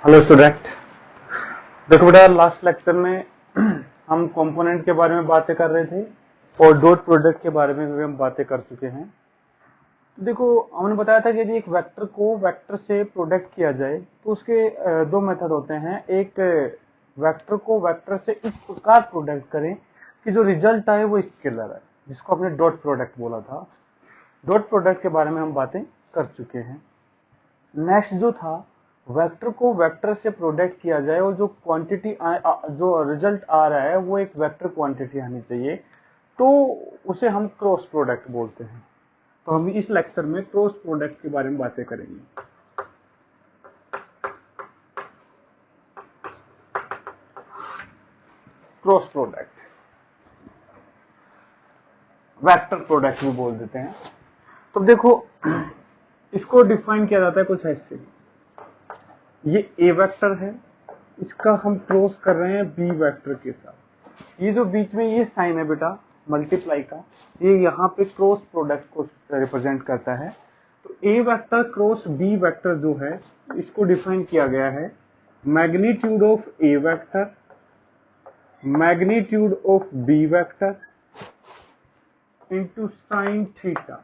Hello student. देखो बेटा, last lecture में हम कंपोनेंट के बारे में बातें कर रहे थे और डॉट प्रोडक्ट के बारे में भी हम बातें कर चुके हैं। तो देखो, हमने बताया था कि यदि एक वेक्टर को वेक्टर से प्रोडक्ट किया जाए तो उसके दो मेथड होते हैं। एक वेक्टर को वेक्टर से इस प्रकार प्रोडक्ट करें कि जो रिजल्ट आए वो स्केलर है, जिसको हमने डॉट प्रोडक्ट बोला था। डॉट प्रोडक्ट के बारे में हम बातें कर चुके हैं। नेक्स्ट जो था, वेक्टर को वेक्टर से प्रोडक्ट किया जाए और जो क्वांटिटी जो रिजल्ट आ रहा है वो एक वेक्टर क्वांटिटी आनी चाहिए, तो उसे हम क्रॉस प्रोडक्ट बोलते हैं। तो हम इस लेक्चर में क्रॉस प्रोडक्ट के बारे में बातें करेंगे। क्रॉस प्रोडक्ट, वेक्टर प्रोडक्ट भी बोल देते हैं। तो देखो, इसको डिफाइन किया जाता है कुछ ऐसे। ये ए वेक्टर है, इसका हम क्रॉस कर रहे हैं बी वेक्टर के साथ। ये जो बीच में ये साइन है बेटा मल्टीप्लाई का, ये यहाँ पे क्रॉस प्रोडक्ट को रिप्रेजेंट करता है। तो A vector cross B vector जो है, इसको डिफाइन किया गया है magnitude of A vector, magnitude of B vector into sine theta.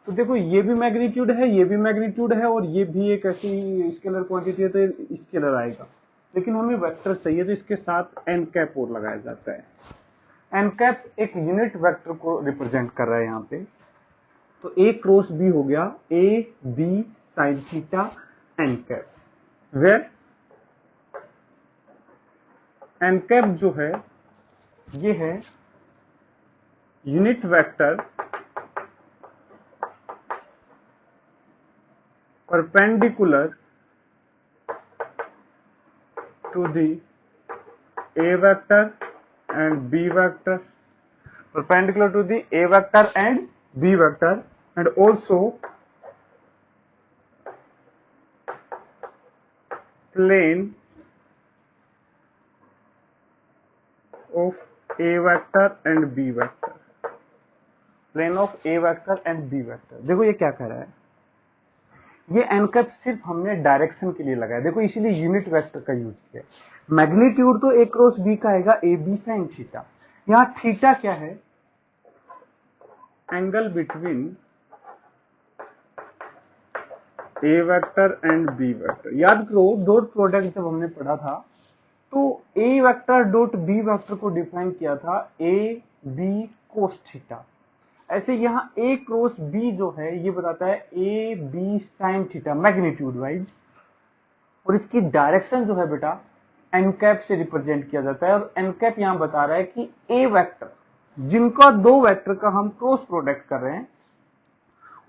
तो देखो, ये भी मैग्नीट्यूड है, ये भी मैग्नीट्यूड है, और ये भी एक ऐसी स्केलर क्वांटिटी है, तो स्केलर आएगा। लेकिन हमें वेक्टर चाहिए, तो इसके साथ एन कैप और लगाया जाता है। एन कैप एक यूनिट वेक्टर को रिप्रेजेंट कर रहा है यहाँ पे। तो ए क्रॉस बी हो गया A B sine theta N cap, where N cap जो है ये है unit vector perpendicular to the A vector and B vector, perpendicular to the A vector and B vector, and also plane of A vector and B vector, plane of A vector and B vector। देखो ये क्या कह रहा है, ये N cap सिर्फ हमने direction के लिए लगाया। देखो, इसीलिए यूनिट वेक्टर का यूज किया। मैग्नीट्यूड तो ए क्रॉस बी का आएगा ए बी साइन थीटा। यहां थीटा क्या है, angle between A vector and B vector. याद करो, डॉट प्रोडक्ट जब हमने पढ़ा था तो A vector dot B vector को डिफाइन किया था ए बी कोस थीटा। ऐसे यहां ए क्रॉस बी जो है ये बताता है A B sine theta magnitude wise, और इसकी डायरेक्शन जो है बेटा एन कैप से रिप्रेजेंट किया जाता है। और एन कैप यहां बता रहा है कि ए वेक्टर, जिनका दो वेक्टर का हम क्रॉस प्रोडक्ट कर रहे हैं,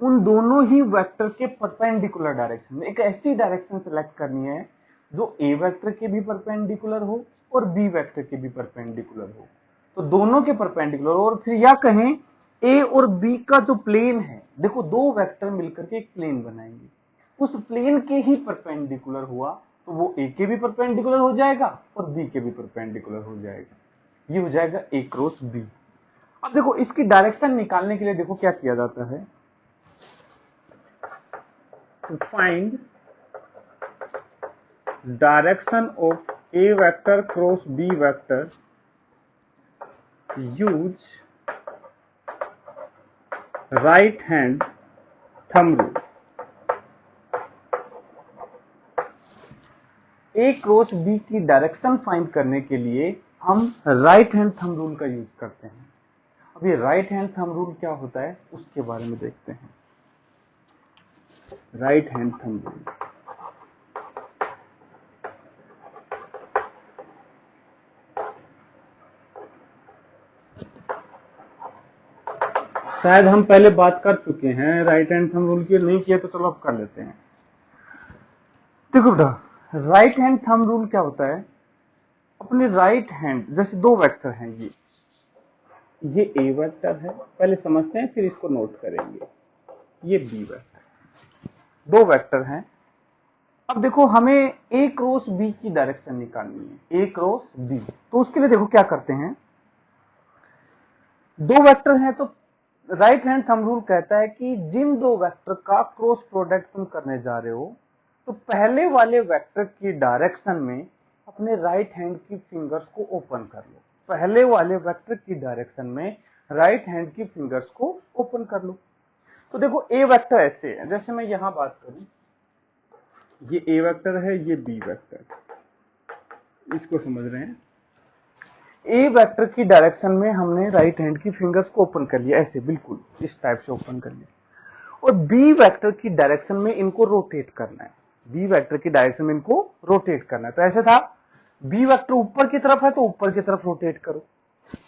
उन दोनों ही वेक्टर के परपेंडिकुलर डायरेक्शन में एक ऐसी डायरेक्शन सेलेक्ट करनी है जो ए वेक्टर के भी परपेंडिकुलर हो और बी वेक्टर के भी परपेंडिकुलर हो। तो दोनों के परपेंडिकुलर, और फिर या कहें ए और बी का जो प्लेन है, देखो दो वेक्टर मिलकर के एक प्लेन बनाएंगे, उस प्लेन के ही परपेंडिकुलर हुआ तो वो ए के भी परपेंडिकुलर हो जाएगा और बी के भी परपेंडिकुलर हो जाएगा। ये हो जाएगा ए क्रॉस बी। अब देखो, इसकी डायरेक्शन निकालने के लिए देखो क्या किया जाता है। To find direction of A vector cross B vector, use right hand thumb rule। A cross B की डायरेक्शन फाइंड करने के लिए हम राइट हैंड थंब रूल का यूज करते हैं। अब ये राइट हैंड थंब रूल क्या होता है उसके बारे में देखते हैं। राइट हैंड थंब रूल, शायद हम पहले बात कर चुके हैं राइट हैंड थंब रूल की, नहीं किया तो चलो अब कर लेते हैं। देखो बेटा, राइट हैंड थंब रूल क्या होता है, अपने राइट हैंड, जैसे दो वेक्टर हैं, ये ए वेक्टर है, पहले समझते हैं फिर इसको नोट करेंगे। ये बी वेक्टर, दो वेक्टर हैं। अब देखो, हमें ए क्रॉस बी की डायरेक्शन निकालनी है, ए क्रॉस बी। तो उसके लिए देखो क्या करते हैं, दो वेक्टर हैं तो राइट हैंड थंब रूल कहता है कि जिन दो वेक्टर का क्रॉस प्रोडक्ट तुम करने जा रहे हो तो पहले वाले वेक्टर की डायरेक्शन में अपने राइट हैंड की फिंगर्स को ओपन कर लो। पहले वाले वेक्टर की डायरेक्शन में राइट हैंड की फिंगर्स को ओपन कर लो। तो देखो ए वेक्टर ऐसे है, जैसे मैं यहां बात करूं, ये ए वेक्टर है, ये बी वेक्टर, इसको समझ रहे हैं। ए वेक्टर की डायरेक्शन में हमने राइट हैंड की फिंगर्स को ओपन कर लिया, ऐसे बिल्कुल इस टाइप से ओपन कर लिया। और बी वेक्टर की डायरेक्शन में इनको रोटेट करना है, बी वेक्टर की डायरेक्शन में इनको रोटेट करना है। तो ऐसे था, बी वेक्टर ऊपर की तरफ है तो ऊपर की तरफ रोटेट करो,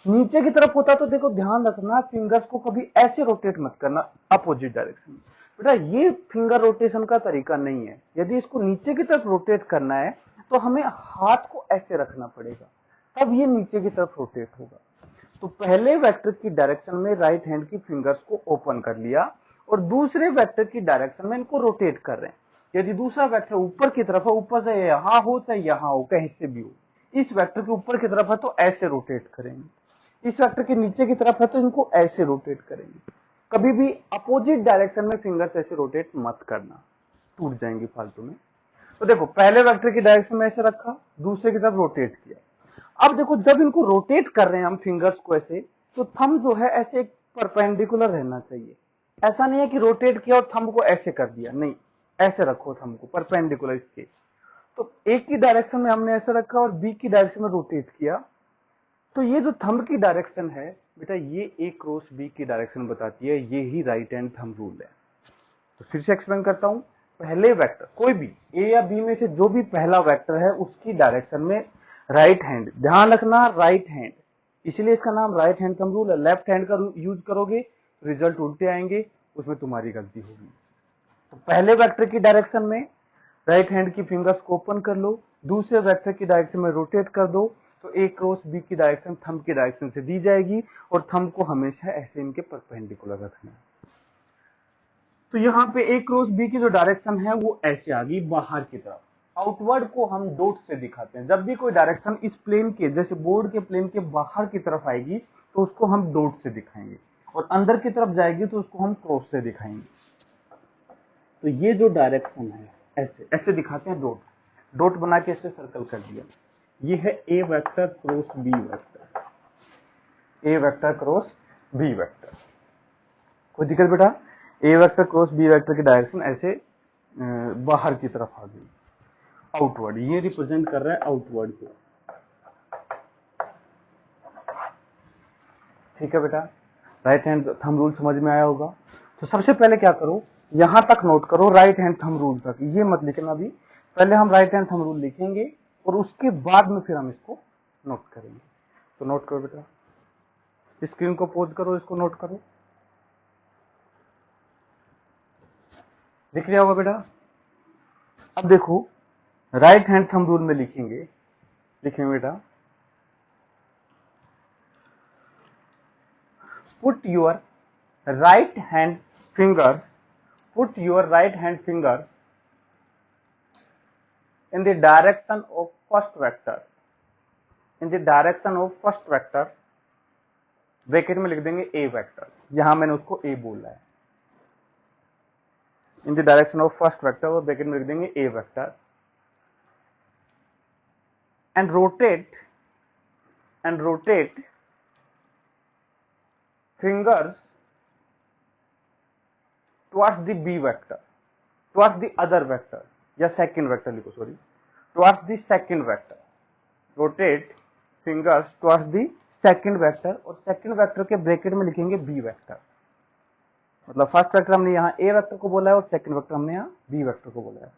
नीचे की तरफ होता तो देखो ध्यान रखना फिंगर्स को कभी ऐसे रोटेट मत करना अपोजिट डायरेक्शन में। बेटा ये फिंगर रोटेशन का तरीका नहीं है। यदि इसको नीचे की तरफ रोटेट करना है तो हमें हाथ को ऐसे रखना पड़ेगा, तब ये नीचे की तरफ रोटेट होगा। तो पहले वेक्टर की डायरेक्शन में राइट हैंड की फिंगर्स को ओपन कर लिया और दूसरे वेक्टर की डायरेक्शन में इनको रोटेट कर रहे हैं। यदि दूसरा वेक्टर ऊपर की तरफ है, ऊपर से यहां हो चाहे यहां हो, कहीं से भी हो, इस वेक्टर के ऊपर की तरफ है तो ऐसे रोटेट करेंगे, इस वेक्टर के नीचे की तरफ है तो इनको ऐसे रोटेट करेंगे। कभी भी अपोजिट डायरेक्शन में फिंगर्स ऐसे रोटेट मत करना, टूट जाएंगी फालतू में। तो देखो पहले वेक्टर की डायरेक्शन में ऐसे रखा, दूसरे की तरफ रोटेट किया। अब देखो जब इनको रोटेट कर रहे हैं हम फिंगर्स को ऐसे, तो थंब जो है ऐसे एक परपेंडिकुलर रहना चाहिए। ऐसा नहीं है कि रोटेट किया और थंब को ऐसे कर दिया, नहीं, ऐसे रखो थंब को परपेंडिकुलर इसके। तो एक की डायरेक्शन में हमने ऐसे रखा और बी की डायरेक्शन में रोटेट किया, तो ये जो थंब की डायरेक्शन है बेटा, ये ए क्रॉस बी की डायरेक्शन बताती है, ये ही राइट हैंड थंब रूल है। तो फिर से एक्सप्लेन करता हूं, पहले वेक्टर कोई भी ए या बी में से जो भी पहला वेक्टर है उसकी डायरेक्शन में राइट हैंड, ध्यान रखना राइट हैंड, इसलिए इसका नाम राइट हैंड थंब रूल है। लेफ्ट हैंड का यूज करोगे रिजल्ट उल्टे आएंगे, उसमें तुम्हारी गलती होगी। तो पहले वेक्टर की डायरेक्शन में राइट हैंड की फिंगर्स को ओपन कर लो, दूसरे वेक्टर की डायरेक्शन में रोटेट कर दो, तो ए क्रॉस बी की डायरेक्शन थंब की डायरेक्शन से दी जाएगी और थंब को हमेशा ऐसे इनके परपेंडिकुलर रखना है। तो यहाँ पे ए क्रॉस बी की जो डायरेक्शन है वो ऐसे आ गई बाहर की तरफ। आउटवर्ड को हम डॉट से दिखाते हैं, जब भी कोई डायरेक्शन इस प्लेन के, जैसे बोर्ड के प्लेन के बाहर की तरफ आएगी तो उसको हम डॉट से दिखाएंगे, और अंदर की तरफ जाएगी तो उसको हम क्रॉस से दिखाएंगे। तो ये जो डायरेक्शन है ऐसे ऐसे दिखाते हैं, डॉट डॉट बना के ऐसे सर्कल कर दिया, ये है A vector cross B vector, A vector cross B vector. कोई दिक्कत बेटा? A vector cross B vector की डायरेक्शन ऐसे बाहर की तरफ आ गई, आउटवर्ड, ये रिप्रेजेंट कर रहा है आउटवर्ड को। ठीक है बेटा, राइट हैंड थंब रूल समझ में आया होगा। तो सबसे पहले क्या करो, यहां तक नोट करो, राइट हैंड थंब रूल तक, ये मत लिखना अभी, पहले हम राइट हैंड थंब रूल लिखेंगे और उसके बाद में फिर हम इसको नोट करेंगे। तो नोट करो बेटा, स्क्रीन को पॉज करो, इसको नोट करो, लिख लिया होगा बेटा। अब देखो राइट हैंड थंब रूल में लिखेंगे बेटा, put your right hand fingers, put your right hand fingers in the direction of first vector, in the direction of first vector, bracket में लिख देंगे a वेक्टर, यहां मैंने उसको a बोला है, in the direction of first vector, और bracket में लिख देंगे a vector, and rotate fingers towards the b vector, towards the other vector, या second vector लिखो, sorry, towards the second vector, rotate fingers towards the second vector, और second vector के bracket में लिखेंगे b वेक्टर, मतलब first vector हमने यहाँ a vector को बोला है और सेकंड वेक्टर हमने यहाँ b वेक्टर को बोला है।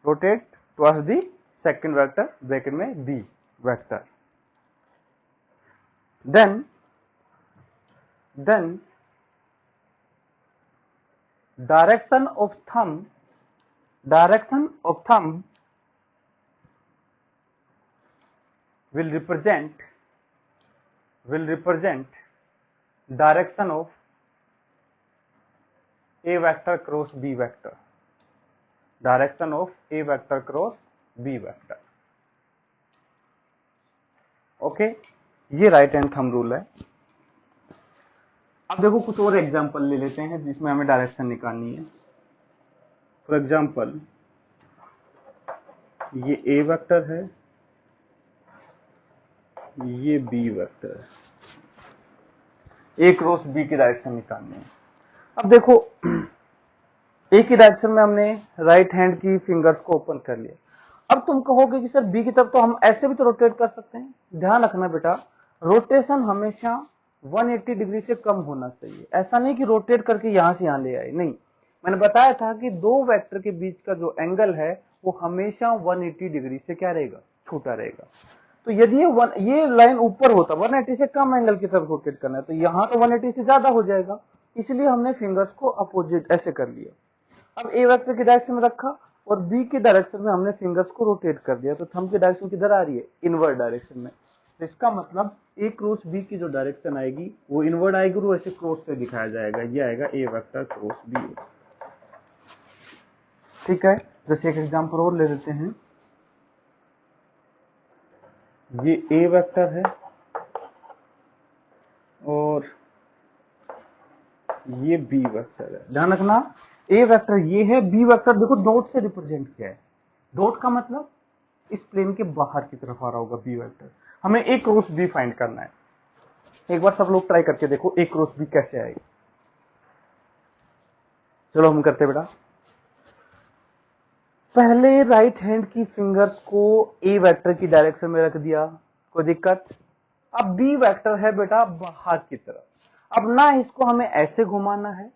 Rotate towards the second vector, bracket में b vector, then direction of thumb will represent direction of a vector cross b vector, direction of a vector cross b vector। Okay, ये right hand thumb rule है। अब देखो कुछ और example ले लेते हैं जिसमें हमें डायरेक्शन निकालनी है। फॉर एग्जांपल ये ए वेक्टर है, ये बी वेक्टर है, ए क्रॉस बी की डायरेक्शन निकालनी है। अब देखो ए की डायरेक्शन में हमने राइट हैंड की फिंगर्स को ओपन कर लिया। अब तुम कहोगे कि सर बी की तरफ तो हम ऐसे भी तो रोटेट कर सकते हैं। ध्यान रखना बेटा, रोटेशन हमेशा 180 डिग्री से कम होना चाहिए। ऐसा नहीं कि रोटेट करके यहां से यहां ले आए, नहीं। मैंने बताया था कि दो वेक्टर के बीच का जो एंगल है वो हमेशा 180 डिग्री से क्या रहेगा, छोटा रहेगा। तो यदि ये लाइन ऊपर होता, 180 से कम एंगल की तरफ रोटेट करना है, तो यहां तो 180 से ज्यादा हो जाएगा, इसलिए हमने फिंगर्स को अपोजिट ऐसे कर लिया। अब ए वेक्टर की डायरेक्शन में रखा और बी की डायरेक्शन में हमने फिंगर्स को रोटेट कर दिया, तो थंब की डायरेक्शन किधर आ रही है, इनवर्ड डायरेक्शन में। तो इसका मतलब ए क्रॉस बी की जो डायरेक्शन आएगी वो इनवर्ड आएगी, और ऐसे क्रॉस से दिखाया जाएगा, ये आएगा ए वेक्टर क्रॉस बी। ठीक है, जैसे एक एग्जांपल और ले लेते हैं। ये ए वेक्टर है और ये बी वेक्टर है। ध्यान रखना, ए वेक्टर ये है, बी वेक्टर देखो डॉट से रिप्रेजेंट किया है। डॉट का मतलब इस प्लेन के बाहर की तरफ आ रहा होगा बी वेक्टर। हमें ए क्रॉस बी फाइंड करना है। एक बार सब लोग ट्राई करके देखो ए क्रॉस बी कैसे आएगी। चलो हम करते बेटा। पहले राइट हैंड की फिंगर्स को ए वेक्टर की डायरेक्शन में रख दिया, कोई दिक्कत। अब बी वेक्टर है बेटा बाहर की तरफ। अब ना इसको हमें ऐसे घुमाना है,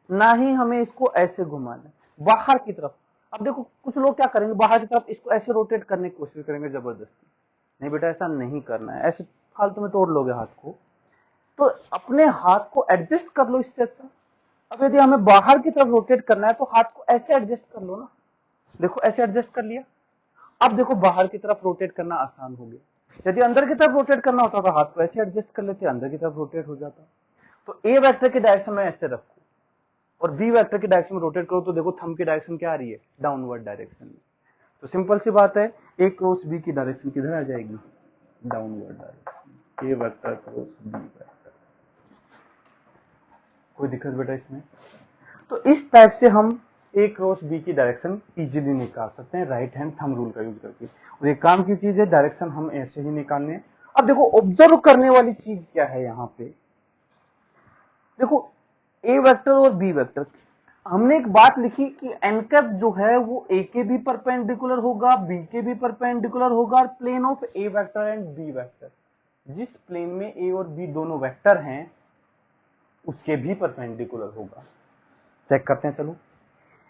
ना ही हमें इसको ऐसे घुमाना है, बाहर की तरफ। अब देखो कुछ लोग क्या करेंगे, बाहर की तरफ इसको ऐसे रोटेट करने की कोशिश करेंगे जबरदस्ती। नहीं बेटा, ऐसा नहीं करना है, ऐसे फालतू में तोड़ लोगे हाथ को। तो अपने हाथ को एडजस्ट कर लो इससे अच्छा। अब यदि हमें बाहर की तरफ रोटेट करना है तो हाथ को ऐसे एडजस्ट कर लो ना। देखो ऐसे एडजस्ट कर लिया। अब देखो बाहर की तरफ रोटेट करना आसान हो गया। यदि अंदर की तरफ रोटेट करना होता तो हाथ को ऐसे एडजस्ट कर लेते, अंदर की तरफ रोटेट हो जाता। तो ए वेक्टर की डायरेक्शन में ऐसे रखो और बी वेक्टर की डायरेक्शन में रोटेट करो, तो देखो थंब की डायरेक्शन क्या आ रही है, डाउनवर्ड डायरेक्शन में। तो सिंपल सी बात है, ए क्रॉस बी की डायरेक्शन किधर आ जाएगी, डाउनवर्ड डायरेक्शन। ए वेक्टर क्रॉस बी वेक्टर। कोई दिक्कत बेटा इसमें? तो इस टाइप से हम ए क्रॉस बी की डायरेक्शन इजीली निकाल सकते हैं राइट हैंड थंब रूल का यूज करके। और ये काम की चीज है, डायरेक्शन हम ऐसे ही निकालने हैं। अब देखो ऑब्जर्व करने वाली चीज क्या है यहाँ पे। देखो ए वेक्टर और बी वेक्टर, हमने एक बात लिखी कि एन कैप जो है वो ए के भी परपेंडिकुलर होगा, बी के भी परपेंडिकुलर होगा, और plane of A vector and B vector, जिस प्लेन में ए और बी दोनों वेक्टर हैं उसके भी परपेंडिकुलर होगा। चेक करते हैं, चलो।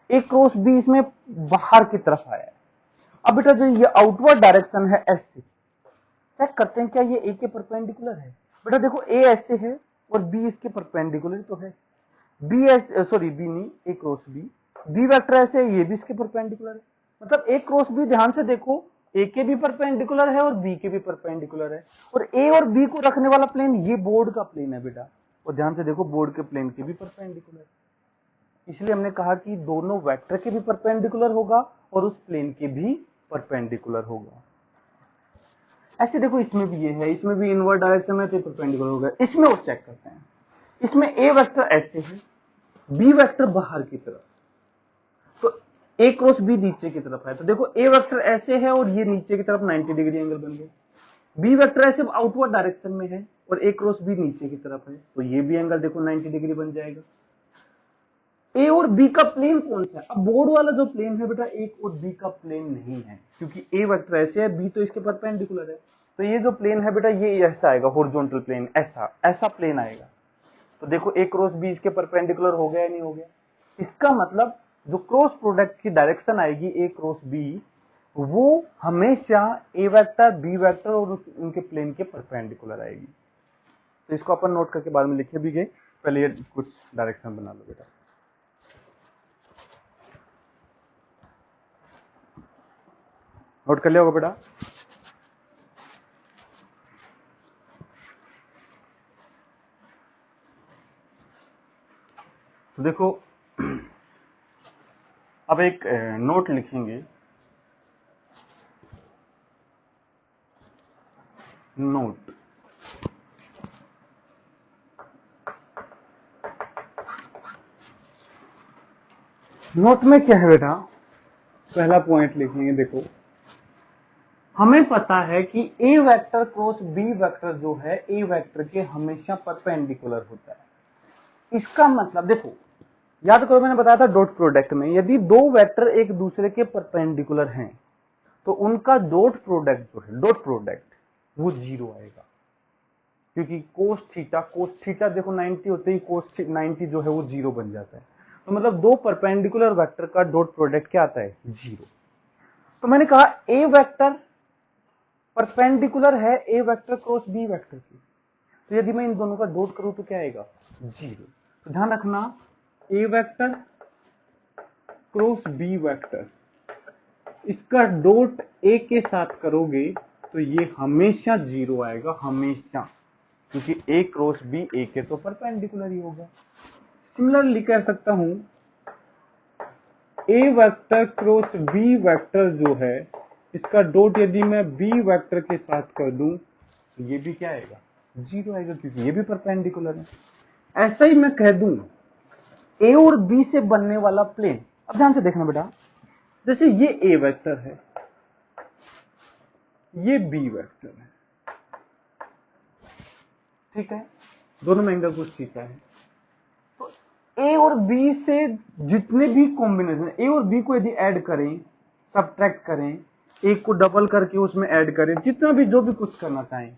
ए क्रॉस बी इसमें बाहर की तरफ आया है। अब बेटा जो ये आउटवर्ड डायरेक्शन है ऐसे, चेक करते हैं क्या ये ए के परपेंडिकुलर है। बेटा देखो ए ऐसे है और बी इसके परपेंडिकुलर तो है। बी ऐसे, सॉरी बी नहीं, ए क्रॉस बी, बी वेक्टर ऐसे है, ये भी इसके परपेंडिकुलर है। मतलब ए क्रॉस बी ध्यान से देखो, ए के भी परपेंडिकुलर है और बी के भी परपेंडिकुलर है। और ए और बी को रखने वाला प्लेन ये बोर्ड का प्लेन है बेटा, और ध्यान से देखो बोर्ड के प्लेन के भी परपेंडिकुलर। इसलिए हमने कहा कि दोनों वेक्टर के भी परपेंडिकुलर होगा और उस प्लेन के भी परपेंडिकुलर होगा। ऐसे देखो इसमें भी ये है, इसमें भी इनवर्ड डायरेक्शन में तो परपेंडिकुलर होगा। इसमें और चेक करते हैं, इसमें ए वेक्टर ऐसे है, बी वेक्टर बाहर की तरफ, तो ए क्रॉस बी नीचे की तरफ है। तो देखो ए वेक्टर ऐसे है और ये नीचे की तरफ 90 डिग्री एंगल बन गया। बी वेक्टर ऐसे आउटवर्ड डायरेक्शन में है और ए क्रॉस बी नीचे की तरफ है, तो ये भी एंगल देखो 90 डिग्री बन जाएगा। ए और बी का प्लेन कौन सा है? अब बोर्ड वाला जो प्लेन है बेटा ए और बी का प्लेन नहीं है, क्योंकि ए वेक्टर ऐसे है, बी तो इसके परपेंडिकुलर है। तो ये जो प्लेन है बेटा ये ऐसा आएगा, हॉरिजॉन्टल प्लेन, ऐसा ऐसा प्लेन आएगा। तो देखो ए क्रॉस बी इसके परपेंडिकुलर हो गया या नहीं हो गया। इसका मतलब जो क्रॉस प्रोडक्ट की डायरेक्शन आएगी ए क्रॉस बी, वो हमेशा ए वेक्टर बी वेक्टर और उनके प्लेन के परपेंडिकुलर आएगी। तो इसको अपन नोट करके बाद में लिखे भी गए, पहले ये कुछ डायरेक्शन बना लो बेटा। नोट कर लिया होगा बेटा। तो देखो अब एक नोट लिखेंगे, नोट। नोट में क्या है बेटा, पहला पॉइंट लिखेंगे, देखो हमें पता है कि A vector cross B vector जो है ए वेक्टर के हमेशा परपेंडिकुलर होता है। इसका मतलब देखो, याद करो मैंने बताया था डॉट प्रोडक्ट में यदि दो वेक्टर एक दूसरे के परपेंडिकुलर हैं तो उनका डॉट प्रोडक्ट जो है डॉट प्रोडक्ट वो 0 आएगा, क्योंकि कोस थीटा देखो 90 होते ही कोस 90 जो है वो 0 बन जाता है। तो मतलब दो परपेंडिकुलर वेक्टर का डॉट प्रोडक्ट क्या आता है 0। तो मैंने कहा ए वेक्टर परपेंडिकुलर है A vector cross B vector की, तो यदि मैं इन दोनों का डॉट करूं तो क्या आएगा 0। तो ध्यान रखना ए वेक्टर क्रॉस बी वेक्टर, इसका डॉट ए के साथ करोगे तो ये हमेशा 0 आएगा, हमेशा, क्योंकि ए क्रॉस बी ए के तो परपेंडिकुलर ही होगा। सिमिलरली कह सकता हूं ए वेक्टर क्रॉस बी वेक्टर जो है इसका डॉट यदि मैं बी वेक्टर के साथ कर दूं तो ये भी क्या आएगा 0 आएगा, क्योंकि ये भी परपेंडिकुलर है। ऐसा ही मैं कह दूं ए और बी से बनने वाला प्लेन, अब ध्यान से देखना बेटा, जैसे ये ए वेक्टर है ये बी वेक्टर है, ठीक है, दोनों में एंगल कुछ थीटा है। तो ए और बी से जितने भी कॉम्बिनेशन ए और बी को यदि ऐड करें, सब्ट्रैक्ट करें, एक को डबल करके उसमें ऐड करें, जितना भी जो भी कुछ करना चाहें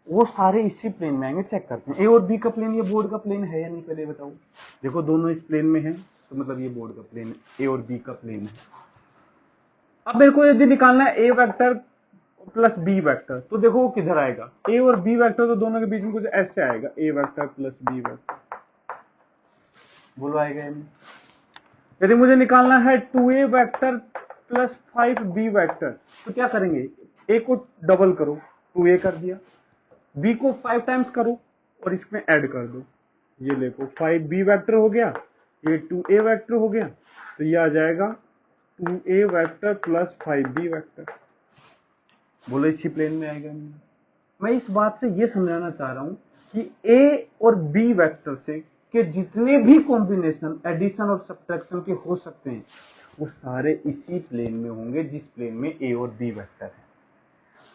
वो सारे इसी प्लेन में आएंगे। चेक करते हैं ए और बी का प्लेन ये बोर्ड का प्लेन है या नहीं, पहले बताओ। देखो दोनों इस प्लेन में है तो मतलब ये बोर्ड का प्लेन है, ए और बी का प्लेन है। अब मेरे को यदि निकालना है A vector plus B vector, तो देखो वो किधर आएगा, ए और बी वेक्टर तो दोनों के बीच में कुछ ऐसे आएगा, ए वेक्टर प्लस बी वेक्टर, बोलो आएगा नहीं। यदि मुझे निकालना है 2a vector plus 5b vector, तो क्या करेंगे, a को डबल करो 2a कर दिया, b को 5 टाइम्स करो और इसमें ऐड कर दो, ये देखो 5b वेक्टर हो गया, ये 2a वेक्टर हो गया, तो ये आ जाएगा 2a vector plus 5b vector. बोलो इसी प्लेन में आएगा नहीं। मैं इस बात से ये समझाना चाह रहा हूं कि a और b वेक्टर से के जितने भी कॉम्बिनेशन एडिशन और सब्ट्रैक्शन के हो सकते हैं वो सारे इसी प्लेन में होंगे जिस प्लेन में a और b वेक्टर है।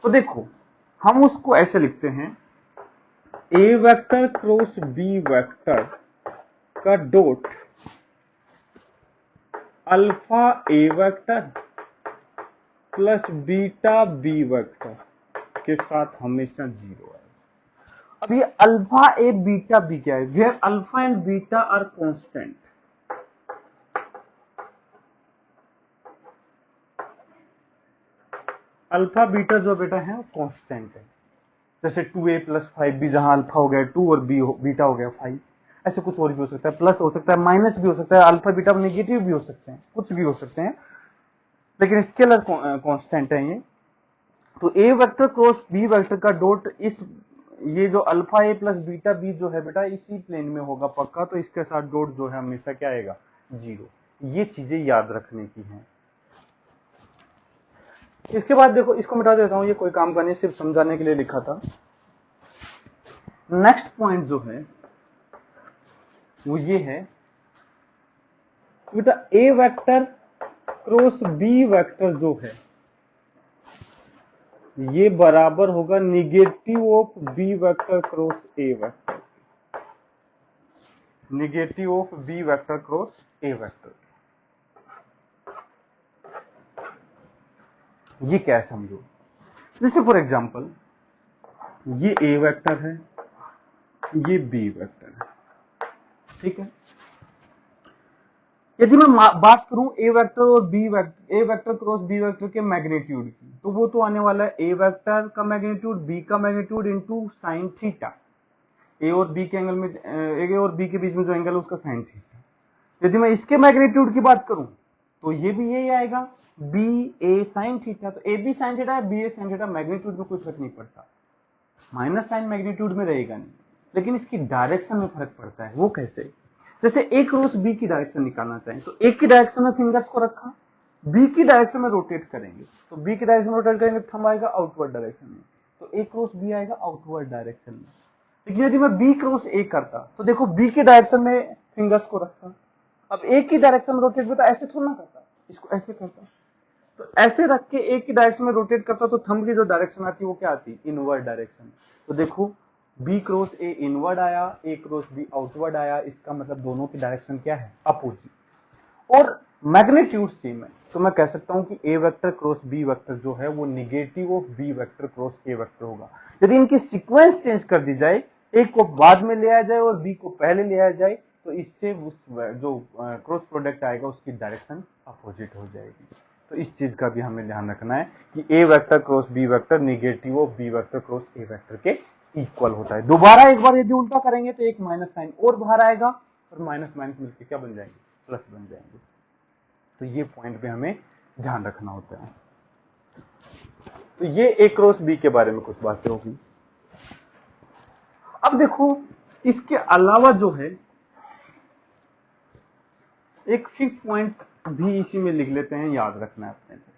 तो देखो हम उसको ऐसे लिखते हैं a vector cross b vector का dot alpha a vector plus beta b vector के साथ हमेशा 0 है। अब ये अल्फा ए बीटा बी क्या है, where alpha and beta are constant. Alpha beta जो बेटा है कांस्टेंट है, जैसे 2a प्लस 5b जहां अल्फा हो गया 2 और बीटा हो गया 5, ऐसे कुछ और भी हो सकता है, प्लस हो सकता है, माइनस भी हो सकता है, अल्फा बीटा नेगेटिव भी हो सकते हैं, कुछ भी हो सकते हैं, लेकिन स्केलर कांस्टेंट है ये। तो A vector cross B vector का डॉट इस ये जो अल्फा ए प्लस बीटा बी जो है बेटा इसी प्लेन में होगा पक्का, तो इसके साथ डॉट जो है हमेशा क्या आएगा 0। ये चीजें याद रखने की हैं। इसके बाद देखो इसको मिटा देता हूं, ये कोई काम का नहीं, सिर्फ समझाने के लिए लिखा था। नेक्स्ट पॉइंट जो है वो ये है बेटा A vector cross B vector जो है ये बराबर होगा negative of B vector cross A vector, negative of B vector cross A vector. ये क्या है समझो, जैसे फॉर एग्जांपल ये ए वेक्टर है ये बी वेक्टर है, ठीक है। यदि मैं बात करूं ए वेक्टर और B vector, A vector cross B vector के मैग्नीट्यूड की, तो वो तो आने वाला है ए वेक्टर का मैग्नीट्यूड बी का मैग्नीट्यूड इनटू साइन थीटा, ए और बी के एंगल में ए और बी के बीच में जो एंगल है उसका साइन थीटा। यदि मैं इसके मैग्नीट्यूड की बात करूं तो ये भी यही आएगा बी ए साइन थीटा, तो ए बी साइन थीटा है बी ए साइन थीटा, मैग्नीट्यूड में कोई फर्क नहीं पड़ता, माइनस साइन मैग्नीट्यूड में रहेगा नहीं, लेकिन इसकी डायरेक्शन में फर्क पड़ता है। वो कैसे, जैसे ए क्रॉस बी की डायरेक्शन निकालना चाहें तो ए की डायरेक्शन में फिंगर्स को रखा, बी की डायरेक्शन में रोटेट करेंगे तो बी की डायरेक्शन में रोटेट करेंगे थंब आएगा आउटवर्ड डायरेक्शन में, तो ए क्रॉस बी आएगा आउटवर्ड डायरेक्शन में। लेकिन यदि मैं बी क्रॉस ए करता तो देखो बी की डायरेक्शन में फिंगर्स को रखता, अब ए की डायरेक्शन में रोटेट करता, ऐसे थोड़ा ना करता, इसको ऐसे करता, तो ऐसे रख के एक ही डायरेक्शन में रोटेट करता तो थंब की जो डायरेक्शन आती है वो क्या आती, इनवर्ड डायरेक्शन। तो देखो बी क्रॉस ए इनवर्ड आया, ए क्रॉस बी आउटवर्ड आया, इसका मतलब दोनों की डायरेक्शन क्या है, अपोजिट, और मैग्नीट्यूड सेम है। तो मैं कह सकता हूं कि A vector cross B vector जो है वो negative of B vector cross A vector होगा। यदि इनकी सीक्वेंस चेंज कर दी जाए, ए को बाद में ले आया जाए और बी को पहले ले आया जाए, तो इससे उस जो क्रॉस प्रोडक्ट आएगा उसकी डायरेक्शन अपोजिट हो जाएगी। तो इस चीज का भी हमें ध्यान रखना है कि A vector cross B vector negative of B vector cross A vector के इक्वल होता है। दोबारा एक बार यदि उल्टा करेंगे तो एक माइनस साइन और बाहर आएगा और माइनस माइनस मिलकर क्या बन जाएंगे, प्लस बन जाएंगे। तो ये पॉइंट पे हमें ध्यान रखना होता है। तो ये ए क्रॉस बी के बारे में कुछ बातें होगी। अब देखो इसके अलावा जो है एक फिफ्थ पॉइंट भी इसी में लिख लेते हैं, याद रखना है अपने को।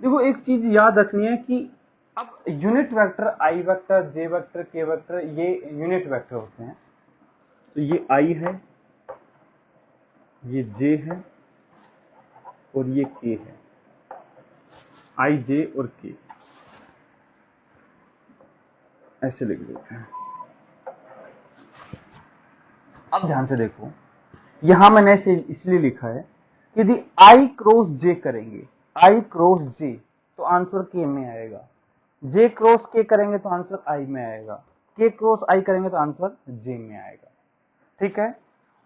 देखो एक चीज याद रखनी है कि अब यूनिट वेक्टर आई वेक्टर जे वेक्टर के वेक्टर ये यूनिट वेक्टर होते हैं। तो ये आई है, ये जे है और ये के है, आई जे और के, ऐसे लिख देते हैं। अब ध्यान से देखो, यहां मैंने ऐसे इसलिए लिखा है कि यदि आई क्रॉस जे करेंगे, आई क्रॉस जे, तो आंसर के में आएगा। जे क्रॉस के करेंगे तो आंसर आई में आएगा। के क्रॉस आई करेंगे तो आंसर जे में आएगा। ठीक है।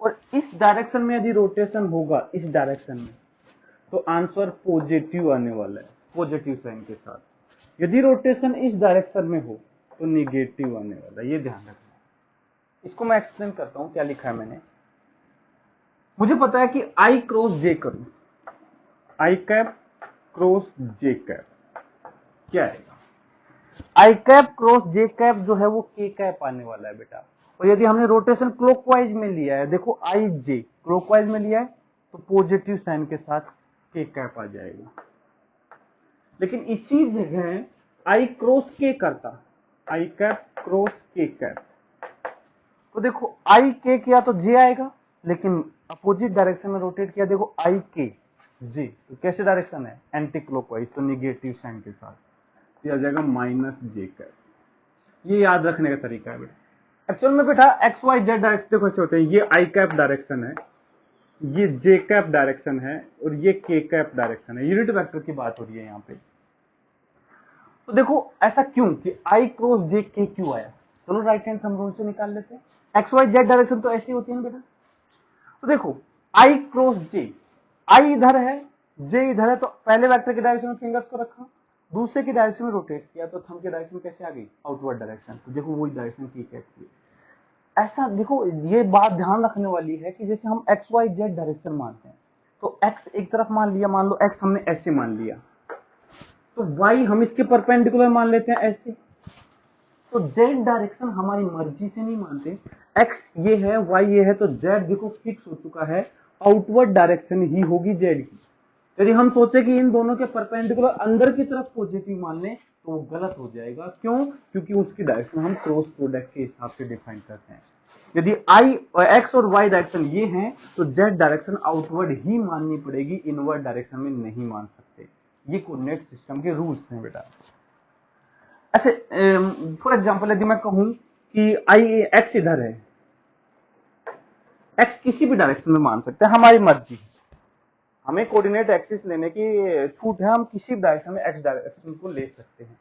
और इस डायरेक्शन में यदि रोटेशन होगा इस डायरेक्शन में, तो आंसर पॉजिटिव आने वाला है, पॉजिटिव साइन के साथ। यदि रोटेशन इस डायरेक्शन में हो तो निगेटिव आने वाला है, ये ध्यान रखना। इसको मैं एक्सप्लेन करता हूं क्या लिखा है मैंने। मुझे पता है कि आई क्रॉस जे करूं, आई कैप क्रॉस जे कैप क्या आएगा, आई कैप क्रॉस जे कैप जो है वो के कैप आने वाला है बेटा। और यदि हमने रोटेशन क्लॉकवाइज में लिया है, देखो आई जे क्लॉकवाइज में लिया है तो पॉजिटिव साइन के साथ के कैप आ जाएगा। लेकिन इसी जगह आई क्रॉस के करता, आई कैप क्रॉस के कैप, तो देखो आई के किया तो जे आएगा, लेकिन अपोजिट डायरेक्शन में रोटेट किया, देखो आई के जे, तो कैसे डायरेक्शन है, एंटी क्लॉकवाइज, तो निगेटिव साइन के साथ ये आ जाएगा माइनस जे कैप। ये याद रखने का तरीका है बेटा। एक्चुअल में बेटा एक्स वाई जेड डायरेक्शन देखो ऐसे होते हैं, ये आई कैप डायरेक्शन है, ये जे कैप डायरेक्शन है और ये के कैप डायरेक्शन है। यूनिट वेक्टर की बात हो रही है यहाँ पे। तो देखो ऐसा क्यों कि आई क्रॉस जे के क्यों आया, चलो राइट हैंड थंब रूल से निकाल लेते हैं। एक्स वाई जेड डायरेक्शन तो ऐसी होती है ना बेटा। तो देखो आई क्रॉस जे, आई इधर है जे इधर है, तो पहले वेक्टर के डायरेक्शन में फिंगर्स को रखा, दूसरे की डायरेक्शन में रोटेट किया तो थंब की डायरेक्शन कैसे आ गई, आउटवर्ड डायरेक्शन। तो देखो वही डायरेक्शन की कहती है। ऐसा देखो ये बात ध्यान रखने वाली है कि जैसे हम एक्स वाई जेड डायरेक्शन मानते हैं, तो एक्स एक तरफ मान लिया, मान लो एक्स हमने ऐसे मान लिया, तो वाई हम इसके परपेंडिकुलर मान लेते हैं ऐसे। तो जेड डायरेक्शन हमारी मर्जी से नहीं मानते, एक्स ये है वाई ये है, तो जेड देखो फिक्स हो चुका है, आउटवर्ड डायरेक्शन ही होगी जेड की। यदि हम सोचे कि इन दोनों के परपेंडिकुलर अंदर की तरफ पॉजिटिव मान लें तो वो गलत हो जाएगा। क्यों, क्योंकि उसकी डायरेक्शन हम क्रॉस प्रोडक्ट के हिसाब से डिफाइन करते हैं। यदि आई एक्स और वाई डायरेक्शन ये हैं तो जेड डायरेक्शन आउटवर्ड ही माननी पड़ेगी, इनवर्ड डायरेक्शन में नहीं मान सकते। ये कोऑर्डिनेट सिस्टम के रूल्स हैं बेटा। ऐसे फॉर एग्जांपल यदि मैं कहूं कि आई एक्स इधर है, एक्स किसी भी डायरेक्शन में मान सकते हैं, हमारी मर्जी, हमें कोऑर्डिनेट एक्सिस लेने की छूट है, हम किसी भी डायरेक्शन में एक्स डायरेक्शन को ले सकते हैं।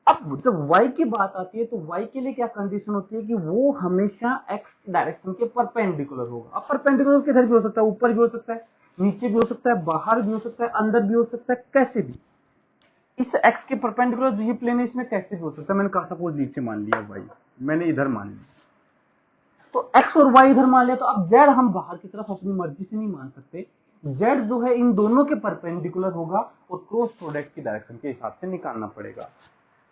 अब जब y की बात आती है तो y के लिए क्या कंडीशन होती है कि वो हमेशा x डायरेक्शन के परपेंडिकुलर होगा। अब परपेंडिकुलर किधर भी हो सकता है, ऊपर भी हो सकता है, नीचे भी हो सकता है, बाहर भी हो सकता है, अंदर भी हो सकता है, कैसे भी। इस x के परपेंडिकुलर जो ये प्लेन है इसमें कैसे भी हो सकता है। मैंने कहा सपोज नीचे मान लिया y, मैंने इधर मान लिया, तो x और y इधर मान लिया, तो अब z हम बाहर की तरफ अपनी मर्जी से नहीं मान सकते। z जो है इन दोनों के परपेंडिकुलर होगा और क्रॉस प्रोडक्ट की डायरेक्शन के हिसाब से निकालना पड़ेगा।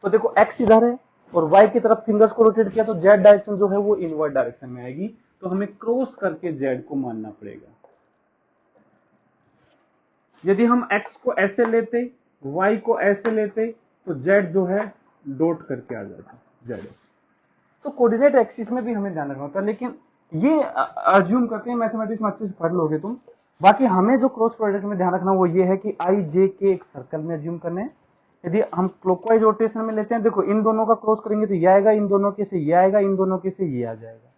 तो देखो x इधर है और y की तरफ फिंगर्स को रोटेट किया तो z डायरेक्शन जो है वो इनवर्ड डायरेक्शन में आएगी, तो हमें क्रॉस करके z को मानना पड़ेगा। यदि हम x को ऐसे लेते, y को ऐसे लेते, तो z जो है डॉट करके आ जाता z। तो कोऑर्डिनेट एक्सिस में भी हमें ध्यान रखना होता है, लेकिन ये अज्यूम करते हैं, मैथमेटिक्स में अच्छे से पढ़ लोगे तुम, बाकी हमें जो क्रॉस प्रोडक्ट में ध्यान रखना वो ये है कि आई जे के एक सर्कल में एज्यूम करने हैं। यदि हम क्लॉकवाइज रोटेशन में लेते हैं, देखो इन दोनों का क्रॉस करेंगे तो ये आएगा, इन दोनों के से ये आएगा, इन दोनों के से ये आ जाएगा।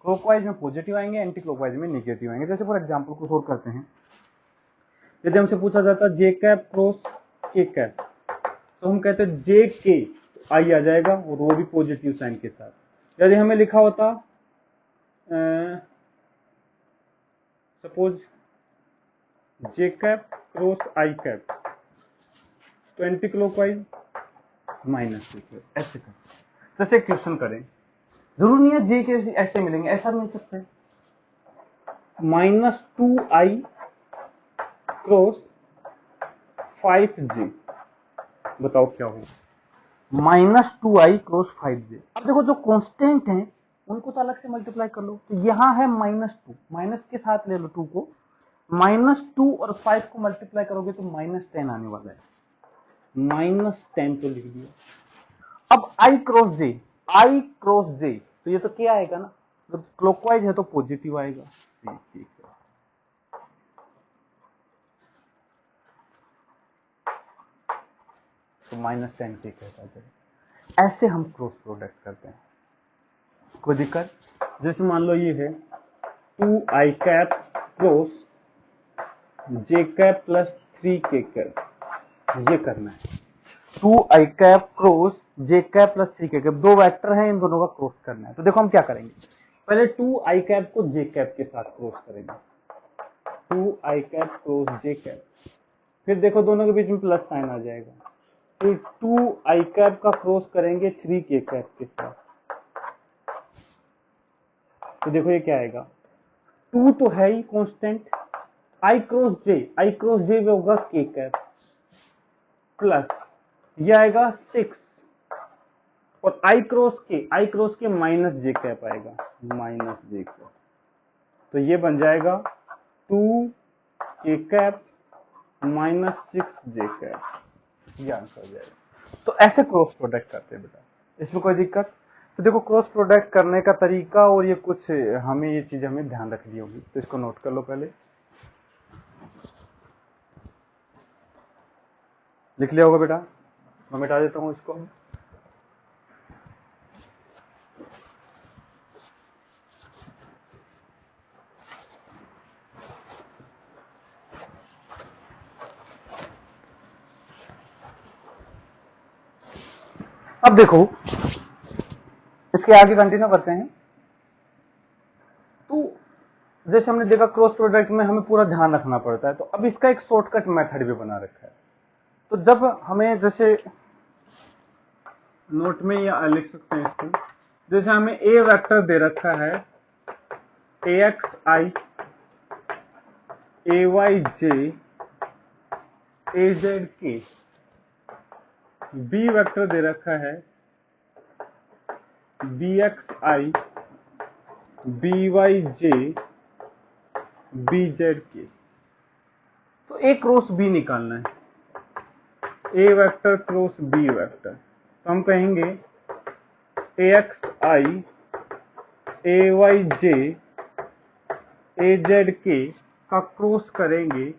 क्लॉकवाइज में पॉजिटिव आएंगे, एंटी क्लॉकवाइज में नेगेटिव आएंगे। जैसे फॉर एग्जांपल को सोल्व करते हैं, यदि हमसे पूछा जाता जे कैप क्रॉस के कैप, तो हम कहते हैं जे के, आई आ जाएगा और वो भी पॉजिटिव साइन के साथ। यदि हमें लिखा होता सपोज जे कैप क्रॉस आई कैप, तो एंटी क्लॉकवाइज माइनस जे कैप, ऐसे कर। जैसे क्वेश्चन करें, जरूर नहीं है जे के ऐसे मिलेंगे, ऐसा मिल सकता है -2i क्रॉस 5j, बताओ क्या होगा। -2i cross 5j। अब देखो जो कांस्टेंट हैं उनको तो अलग से मल्टीप्लाई कर लो, तो यहां है -2, माइनस के साथ ले लो 2 को, -2 और 5 को मल्टीप्लाई करोगे तो -10 आने वाला है, -10 तो लिख दिया। अब i क्रॉस j, तो ये तो क्या आएगा ना, तो क्लॉकवाइज है तो पॉजिटिव आएगा। ठीक है, तो -10 ठीक है। ऐसे हम क्रॉस प्रोडक्ट करते हैं, कोई दिक्कत। जैसे मान लो ये है 2i cap cross j cap plus 3k cap, ये करना है। 2i cap cross j cap plus 3k cap, दो वेक्टर हैं, इन दोनों का क्रॉस करना है। तो देखो हम क्या करेंगे, पहले 2i कैप को j कैप के साथ क्रॉस करेंगे, 2i cap cross j cap, फिर देखो दोनों के बीच में प्लस साइन आ जाएगा, फिर 2i कैप का क्रॉस करेंगे 3k कैप के साथ, तो देखो ये क्या आएगा, 2 तो है ही कांस्टेंट, i क्रॉस j होगा k कैप, प्लस ये आएगा 6 और i क्रॉस के माइनस j कैप आएगा, माइनस j कैप, तो ये बन जाएगा 2k कैप -6j कैप, ये आंसर हो जाएगा। तो ऐसे क्रॉस प्रोडक्ट करते हैं बेटा, इसमें कोई दिक्कत। तो देखो क्रॉस प्रोडक्ट करने का तरीका और ये कुछ हमें ये चीजें हमें ध्यान रखनी होगी, तो इसको नोट कर लो पहले, लिख लिया होगा बेटा, मैं मिटा देता हूं इसको। अब देखो इसके आगे कंटिन्यू करते हैं। तो जैसे हमने देखा क्रॉस प्रोडक्ट में हमें पूरा ध्यान रखना पड़ता है, तो अब इसका एक शॉर्टकट मेथड भी बना रखा है। तो जब हमें जैसे नोट में या लिख सकते हैं इसको, जैसे हमें ए वेक्टर दे रखा है axi ayj azk, B vector दे रखा है bxi byj bzk, तो ए क्रॉस बी निकालना है, A vector cross B vector, तो हम कहेंगे axi ayj azk का क्रॉस करेंगे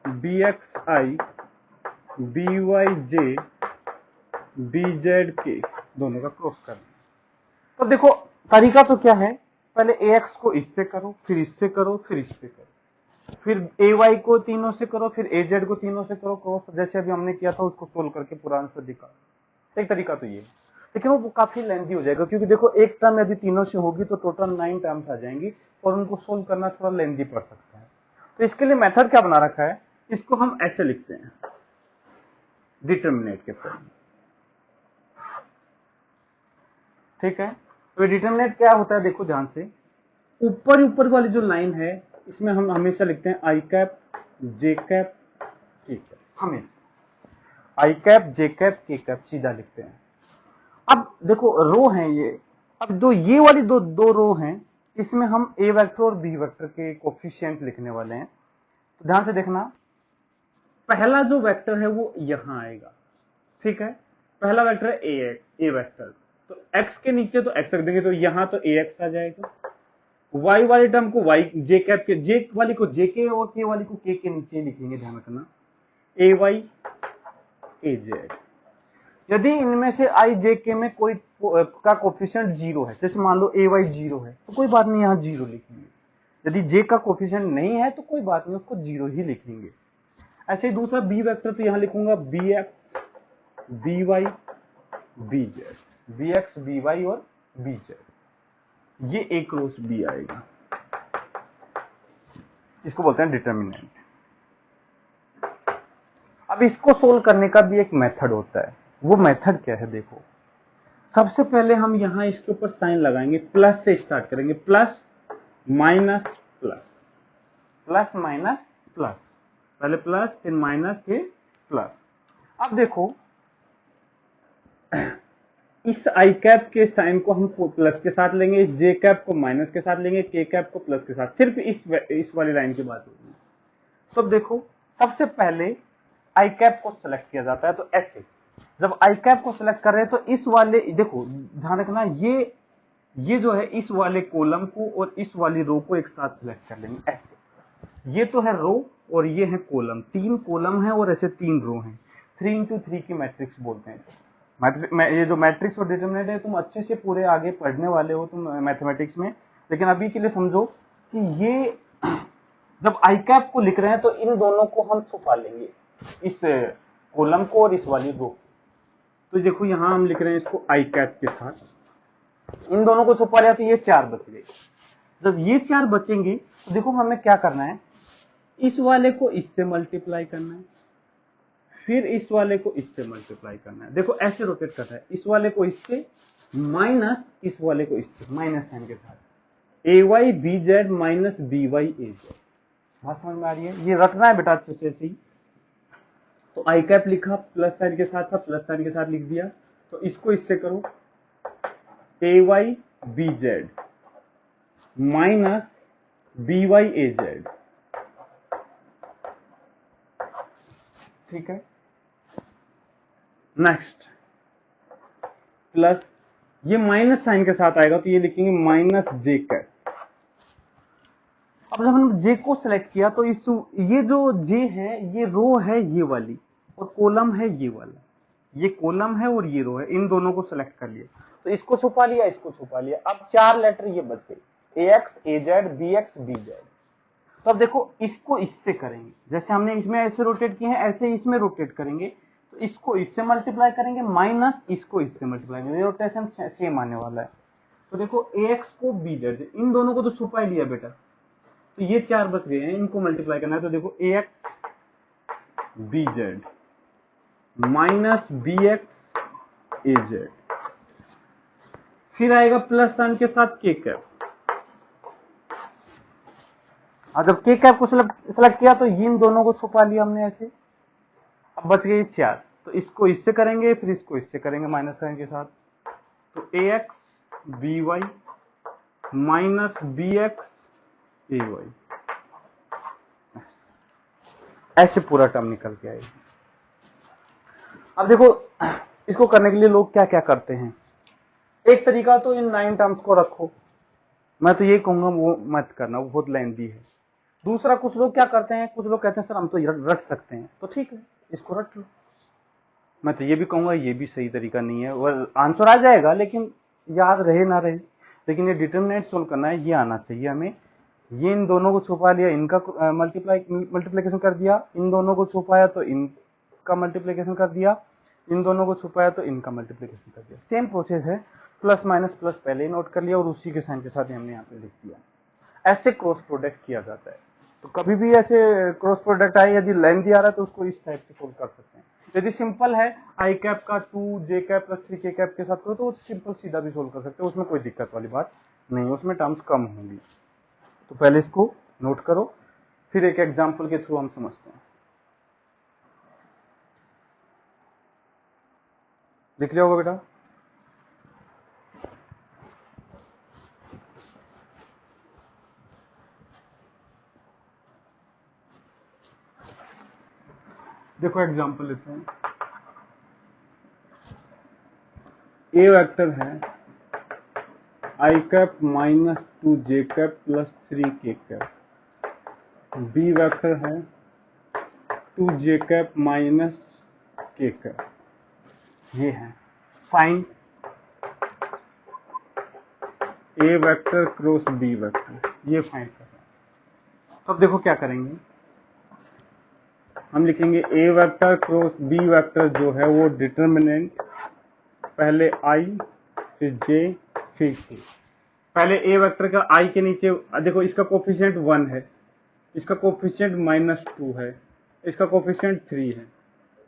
bxi byj bzk, दोनों का क्रॉस करना। तो देखो तरीका तो क्या है, पहले ax को इससे करो, फिर इससे करो, फिर इससे करो, फिर ay को तीनों से करो, फिर az को तीनों से करो क्रॉस, जैसे अभी हमने किया था उसको सोल्व करके पूरा आंसर दिखा। एक तरीका तो ये है, लेकिन वो काफी लेंथी हो जाएगा, क्योंकि देखो एक टर्म यदि तीनों से होगी तो टोटल 9 टर्म्स आ जाएंगी और उनको सोल्व करना थोड़ा लेंथी पड़ सकता है। तो इसके लिए मेथड क्या बना रखा है, इसको हम ऐसे लिखते हैं डिटरमिनेट के फॉर्म में, ठीक है। तो डिटरमिनेट क्या होता है, देखो ध्यान से, ऊपर वाली जो लाइन है इसमें हम हमेशा लिखते हैं आई कैप जे कैप के कैप, हमेशा आई कैप जे कैप के कैप सीधा लिखते हैं। अब देखो रो है ये, अब दो ये वाली दो रो हैं, इसमें हम ए वेक्टर और बी वेक्टर के कोफिशिएंट लिखने वाले हैं। तो ध्यान से देखना, पहला जो वेक्टर है वो यहां आएगा, ठीक है, पहला वेक्टर है ए वेक्टर, तो x के नीचे तो x रख देंगे, तो यहां तो ax आ जाएगा, वाई वाले टर्म को वाई जे कैप के, जे वाली को जे के और के वाली को के नीचे लिखेंगे, ध्यान रखना, ए वाई ए जेड। यदि इनमें से आई जे के में कोई का कोफिशिएंट जीरो है, जैसे मान लो ए वाई जीरो है तो कोई बात नहीं, यहाँ जीरो लिखेंगे। यदि जे का कोफिशिएंट नहीं है तो कोई बात नहीं, उसको जीरो ही लिखेंगे। ऐसे ही दूसरा बी वेक्टर, तो यहां लिखूंगा B X B Y B Z, B X B Y और बी जेड, ये ए क्रॉस बी आएगा। इसको बोलते हैं डिटर्मिनेंट। अब इसको सोल्व करने का भी एक मेथड होता है, वो मेथड क्या है देखो। सबसे पहले हम यहां इसके ऊपर साइन लगाएंगे, प्लस से स्टार्ट करेंगे, plus minus plus, plus minus plus, पहले प्लस फिर माइनस फिर प्लस। अब देखो इस आई कैप के साइन को हम प्लस के साथ लेंगे, इस जे कैप को माइनस के साथ लेंगे, के कैप को प्लस के साथ, सिर्फ इस वाली लाइन की बात होगी। तो देखो सबसे पहले आई कैप को सिलेक्ट किया जाता है, तो ऐसे जब आई कैप को सिलेक्ट कर रहे हैं तो इस वाले, देखो ध्यान रखना, ये जो है इस वाले कॉलम को और इस वाली रो को एक साथ सिलेक्ट कर लेंगे ऐसे। ये तो है रो और ये है कॉलम, 3 कॉलम है और ऐसे 3 रो हैं, 3 इंटू 3 की मैट्रिक्स बोलते हैं। ये जो मैट्रिक्स और डिटरमिनेंट है तुम अच्छे से पूरे आगे पढ़ने वाले हो तुम मैथमेटिक्स में, लेकिन अभी के लिए समझो कि ये जब आई कैप को लिख रहे हैं तो इन दोनों को हम छुपा लेंगे, इस कॉलम को और इस वाली रो को। तो देखो यहां हम लिख रहे हैं इसको आई कैप के साथ, इन दोनों को छुपा लिया तो ये 4 बच गए। जब ये 4 बचेंगे तो देखो हमें क्या करना है, इस वाले को इससे मल्टीप्लाई करना है, फिर इस वाले को इससे मल्टीप्लाई करना है। देखो ऐसे रोटेट करना है, इस वाले को इससे माइनस इस वाले को इससे, माइनस साइन के साथ, A Y B Z minus B Y A Z. बात समझ में आ रही है? ये रखना है बेटा अच्छे से ऐसे ही। तो आई कैप लिखा, प्लस साइन के साथ था, प्लस साइन के साथ लिख दिया। तो इसको इससे करो, A Y B Z minus B Y A Z, ठीक है। नेक्स्ट प्लस, ये माइनस साइन के साथ आएगा तो ये लिखेंगे माइनस जे कैप। अब जब हमने जे को सिलेक्ट किया तो इस ये जो जे है ये रो है ये वाली और कॉलम है ये वाला, ये कॉलम है और ये रो है, इन दोनों को सिलेक्ट कर लिया तो इसको छुपा लिया, इसको छुपा लिया। अब 4 लेटर ये बच गए, A X A Z B X B Z. तो अब देखो इसको इससे करेंगे, जैसे हमने इसमें ऐसे रोटेट किए हैं ऐसे इसमें रोटेट करेंगे, तो इसको इससे मल्टीप्लाई करेंगे माइनस इसको इससे मल्टीप्लाई करेंगे, रोटेशन सेम आने वाला है। तो देखो ए एक्स को बी जेड, इन दोनों को तो छुपा ही लिया बेटा, तो ये 4 बच गए हैं, इनको मल्टीप्लाई करना है। तो देखो A X B Z minus B X A Z, फिर आएगा प्लस साइन के साथ के कैप। और जब के कैप को सिलेक्ट किया तो इन दोनों को छुपा लिया हमने ऐसे, अब बच गए 4। तो इसको इससे करेंगे फिर इसको इससे करेंगे माइनस साइन के साथ, तो A X B Y minus B X A Y, ऐसे पूरा टर्म निकल के आएगी। अब देखो इसको करने के लिए लोग क्या क्या करते हैं, एक तरीका तो इन 9 टर्म्स को रखो, मैं तो ये कहूंगा वो मत करना, वो बहुत लेंथी है। दूसरा कुछ लोग क्या करते हैं, कुछ लोग कहते हैं सर हम तो रट सकते हैं, तो ठीक है इसको रट लो। मैं तो ये भी कहूंगा ये भी सही तरीका नहीं है, वो आंसर आ जाएगा लेकिन याद रहे ना रहे, लेकिन ये डिटरमिनेंट सोल्व करना है, ये आना चाहिए हमें। ये इन दोनों को छुपा लिया, इनका मल्टीप्लिकेशन कर दिया, इन दोनों को छुपाया तो इनका मल्टीप्लिकेशन कर दिया, इन दोनों को छुपाया तो इनका मल्टीप्लिकेशन कर दिया। सेम प्रोसेस है, प्लस माइनस प्लस पहले ही नोट कर लिया और उसी के साइन के साथ हमने यहाँ पे लिख दिया। ऐसे क्रॉस प्रोडक्ट किया जाता है। तो कभी भी ऐसे क्रॉस प्रोडक्ट आए, यदि लेंथी आ रहा है तो उसको इस टाइप से सोल्व कर सकते हैं। यदि सिंपल है आई कैप का 2 J cap plus 3 K cap के साथ करो तो सिंपल सीधा भी सोल्व कर सकते हो, उसमें कोई दिक्कत वाली बात नहीं, उसमें टर्म्स कम होंगी। तो पहले इसको नोट करो, फिर एक एग्जांपल के थ्रू हम समझते हैं। लिख लिया होगा बेटा? देखो एग्जांपल लेते हैं, ए वेक्टर है आई cap minus 2 J cap plus 3 K cap. B vector है 2 जे कैप माइनस के कैप। ये है फाइंड ए वेक्टर क्रॉस बी वेक्टर, ये फाइंड कर रहे हैं। तो अब देखो क्या करेंगे, हम लिखेंगे ए वेक्टर क्रॉस बी वेक्टर जो है वो डिटर्मिनेंट पहले आई फिर जे फिर के। पहले ए वेक्टर का आई के नीचे देखो, इसका कोफिशिएंट 1 है, इसका कोफिशिएंट -2 है, इसका कोफिशिएंट 3 है।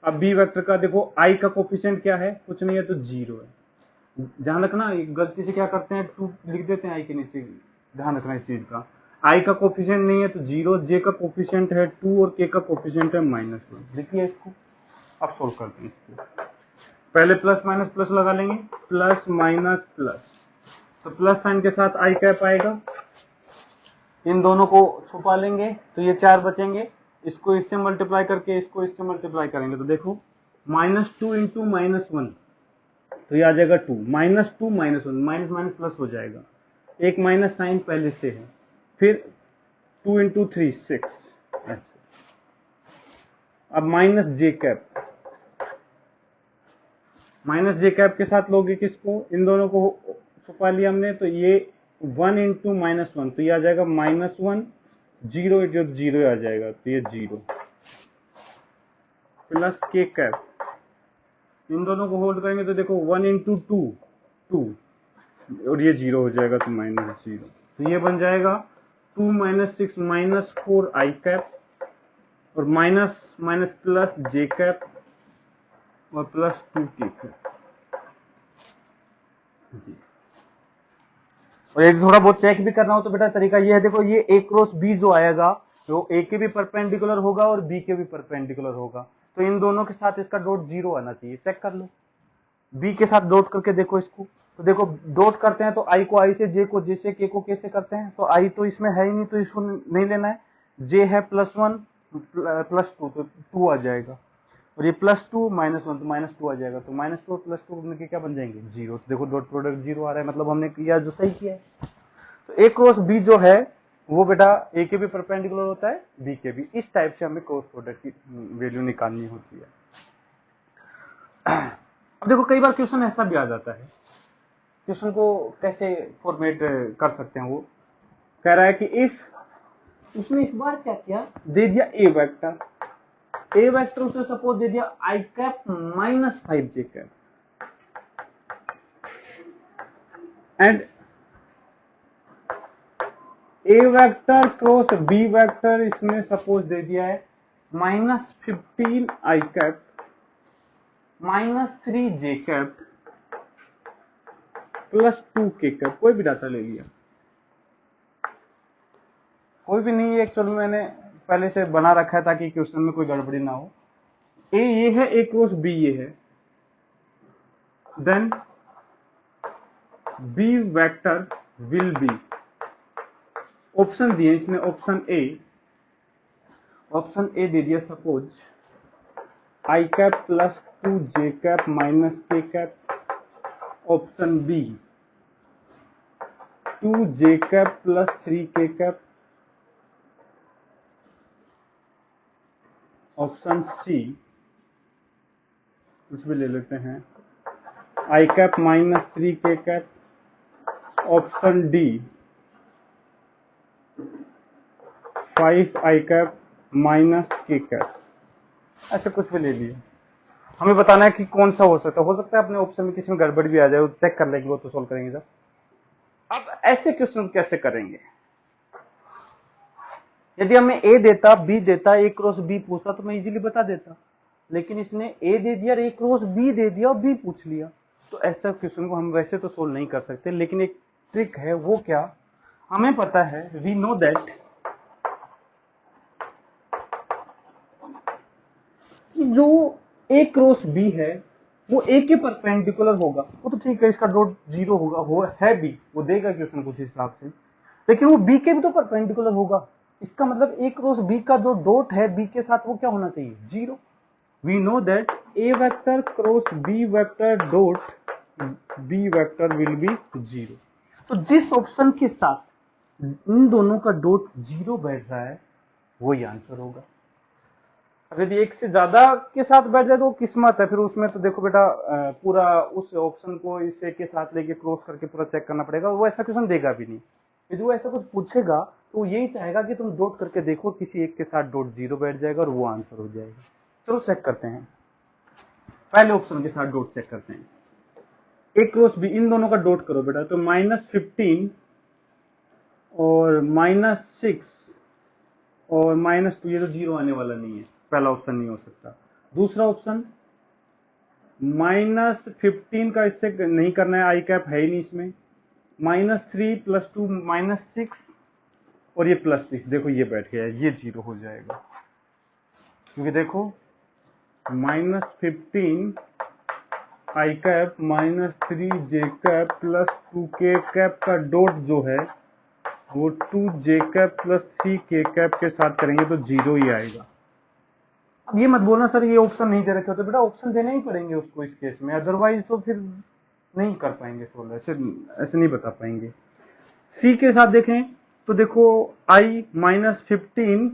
अब बी वेक्टर का देखो आई का कोफिशिएंट क्या है, कुछ नहीं है तो 0 है। ध्यान रखना, गलती से क्या करते हैं 2 लिख देते हैं आई के नीचे, ध्यान रखना इस चीज का। आई का कोफिशिएंट नहीं है तो 0, जे का कोफिशिएंट है 2 और के का कोफिशिएंट है -1। देखिए इसको अब सोल्व करते हैं इसको। पहले प्लस माइनस प्लस लगा लेंगे, प्लस माइनस प्लस, तो प्लस साइन के साथ आई कैप आएगा, इन दोनों को छुपा लेंगे तो ये 4 बचेंगे। इसको इससे मल्टीप्लाई करके इसको इससे मल्टीप्लाई करेंगे तो देखो -2 इंटू -1 तो ये आ जाएगा 2, -2 -1 माइनस माइनस प्लस हो जाएगा, एक माइनस साइन पहले से है, फिर 2 इंटू 3 6 ऐसे। अब माइनस जे कैप, माइनस जे कैप के साथ लोगे किसको, इन दोनों को छुपा लिया हमने, तो ये 1 इंटू -1 तो ये आ जाएगा -1, 0 जो 0 आ जाएगा तो ये 0 प्लस के कैप, इन दोनों को होल्ड करेंगे तो देखो 1 इंटू 2 2 और ये 0 हो जाएगा तो -0, तो ये बन जाएगा 2 - 6 -4 आई कैप और माइनस माइनस प्लस जे कैप और प्लस 2 के कैप। और एक थोड़ा बहुत चेक भी करना हो तो बेटा तरीका ये है, देखो ये ए क्रॉस बी जो आएगा वो ए के भी परपेंडिकुलर होगा और बी के भी परपेंडिकुलर होगा, तो इन दोनों के साथ इसका डॉट 0 आना चाहिए। चेक कर लो, बी के साथ डॉट करके देखो इसको, तो देखो डॉट करते हैं तो आई को आई से, जे को जे से, के को के से करते हैं, तो आई तो इसमें है ही नहीं तो इसको नहीं लेना है, जे है +1 +2 तो 2 आ जाएगा, और ये +2 -1 तो -2 आ जाएगा, तो -2 और +2 मिलकर क्या बन जाएंगे 0। तो देखो डॉट प्रोडक्ट 0 आ रहा है, मतलब हमने किया जो सही किया है। तो ए क्रॉस बी जो है वो बेटा ए के भी परपेंडिकुलर होता है, बी के भी। इस टाइप से हमें क्रॉस प्रोडक्ट की वैल्यू निकालनी होती है। अब देखो कई बार क्वेश्चन ऐसा भी आ जाता है, क्वेश्चन को कैसे फॉर्मेट कर सकते हैं, वो कह रहा है कि इफ, उसने इस बार क्या किया, दे दिया ए वेक्टर, ए वेक्टर उसे सपोज दे दिया I cap -5 J cap, and A vector cross B vector इसने सपोज दे दिया है -15 आई कैप -3 जे कैप +2 के कैप। कोई भी डाटा ले लिया, कोई भी नहीं है, एक्चुअली मैंने पहले से बना रखा है ताकि क्वेश्चन में कोई गड़बड़ी ना हो। ए ये है, ए क्रॉस बी ये है, then B vector will be, option दिए इसने, ऑप्शन ए दे दिया suppose I cap +2 J cap -K cap, option B 2 J cap +3 K cap, option C कुछ भी ले लेते हैं आई cap -3 K cap, option D 5 आई कैप के कैप। ऐसे कुछ भी ले लिए, हमें बताना है कि कौन सा हो सकता है अपने ऑप्शन में किसी में गड़बड़ भी आ जाए, चेक कर लेंगे, वो तो सोल्व करेंगे सर। अब ऐसे क्वेश्चन कैसे करेंगे, यदि हमें ए देता, बी देता, ए क्रॉस बी पूछता तो मैं इजीली बता देता, लेकिन इसने ए दे दिया, ए क्रॉस बी दे दिया और बी पूछ लिया, तो ऐसा क्वेश्चन को हम वैसे तो सोल्व नहीं कर सकते, लेकिन एक ट्रिक है, वो क्या, हमें पता है, वी नो दैट कि जो ए क्रॉस बी है वो ए के परपेंडिकुलर होगा, वो तो ठीक है, इसका डॉट 0 होगा, वो है बी, वो देगा क्वेश्चन कुछ हिसाब से, लेकिन वो बी के भी तो परपेंडिकुलर होगा, इसका मतलब ए क्रॉस बी का जो डॉट है बी के साथ वो क्या होना चाहिए 0। We know that A vector cross B vector dot B vector will be 0। तो जिस ऑप्शन के साथ इन दोनों का डॉट 0 बैठ रहा है वही आंसर होगा। अब यदि एक से ज्यादा के साथ बैठ जाए तो किस्मत है, फिर उसमें तो देखो बेटा पूरा उस ऑप्शन को इस एक के साथ लेके क्रॉस करके पूरा चेक करना पड़ेगा, वो ऐसा क्वेश्चन देगा भी नहीं। यदि वो ऐसा कुछ पूछेगा तो वो यही चाहेगा कि तुम डॉट करके देखो, किसी एक के साथ डॉट 0 बैठ जाएगा और वो आंसर हो जाएगा। चलो चेक करते हैं, पहले ऑप्शन के साथ डॉट चेक करते हैं। ए क्रॉस बी, इन दोनों का डॉट करो बेटा, तो -15 और -6 और -2, ये तो 0 आने वाला नहीं है, पहला ऑप्शन नहीं हो सकता। दूसरा ऑप्शन -15 का इससे नहीं करना है, आई कैप है ही नहीं इसमें। -3 + 2 -6 और ये +6, देखो ये बैठ गया, ये 0 हो जाएगा, क्योंकि देखो -15 आई कैप -3 जे कैप +2 के कैप का डॉट जो है वो 2 जे कैप +3 के कैप के साथ करेंगे तो 0 ही आएगा। अब ये मत बोलना सर ये ऑप्शन नहीं दे रखे होते, बेटा ऑप्शन देने ही पड़ेंगे उसको इस केस में, अदरवाइज तो फिर नहीं कर पाएंगे सोल्व, ऐसे ऐसे नहीं बता पाएंगे। सी के साथ देखें तो देखो i -15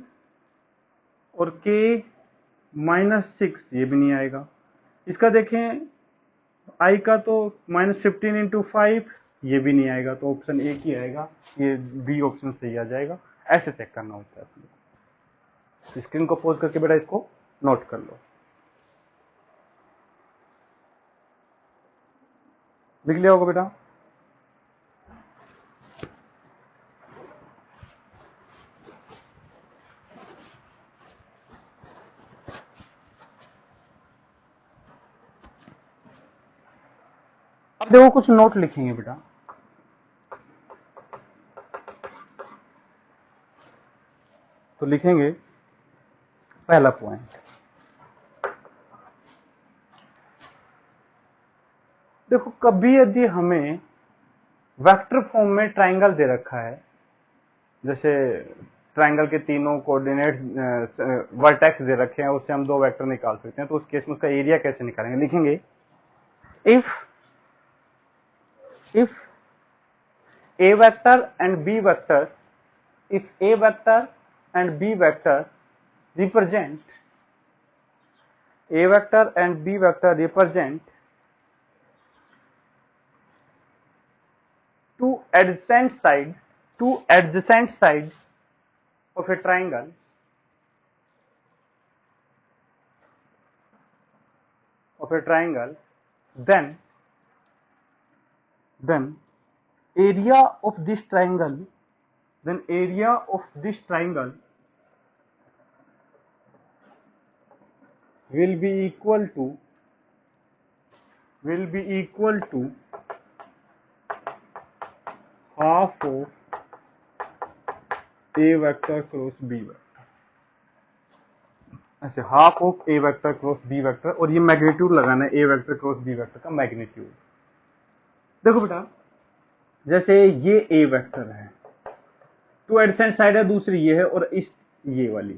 और k -6, ये भी नहीं आएगा। इसका देखें i का तो -15 × 5, ये भी नहीं आएगा, तो ऑप्शन एक ही आएगा, ये बी ऑप्शन सही आ जाएगा। ऐसे चेक करना होता है। स्क्रीन को पॉज करके बेटा इसको नोट कर लो, लिख लिया होगा बेटा। अब देखो कुछ नोट लिखेंगे बेटा, तो लिखेंगे पहला पॉइंट, देखो कभी यदि हमें वेक्टर फॉर्म में ट्राइंगल दे रखा है, जैसे ट्राइंगल के तीनों कोऑर्डिनेट वर्टेक्स दे रखे हैं, उससे हम 2 वेक्टर निकाल सकते हैं, तो उस केस में उसका एरिया कैसे निकालेंगे, लिखेंगे if a vector and b vector, if a vector and b vector represent a vector and b vector represent two adjacent sides of a triangle, then area of this triangle will be equal to half of a vector cross b vector, ऐसे half of A vector cross B vector, और ये magnitude लगाना है A vector cross B vector का magnitude. देखो बेटा जैसे ये ए वेक्टर है, 2 एडजेसेंट साइड है, दूसरी ये है, और इस ये वाली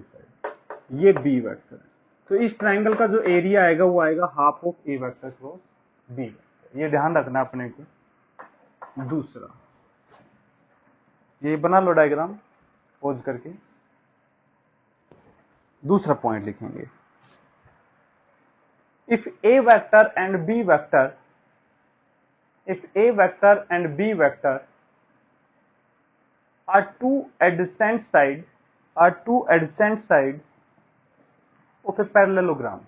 साइड ये बी वेक्टर है, तो इस ट्राइंगल का जो एरिया आएगा वो आएगा half of A vector cross B vector, ये ध्यान रखना अपने को। दूसरा ये बना लो डायग्राम पॉज करके, दूसरा पॉइंट लिखेंगे, if a vector and b vector are two adjacent sides of a parallelogram,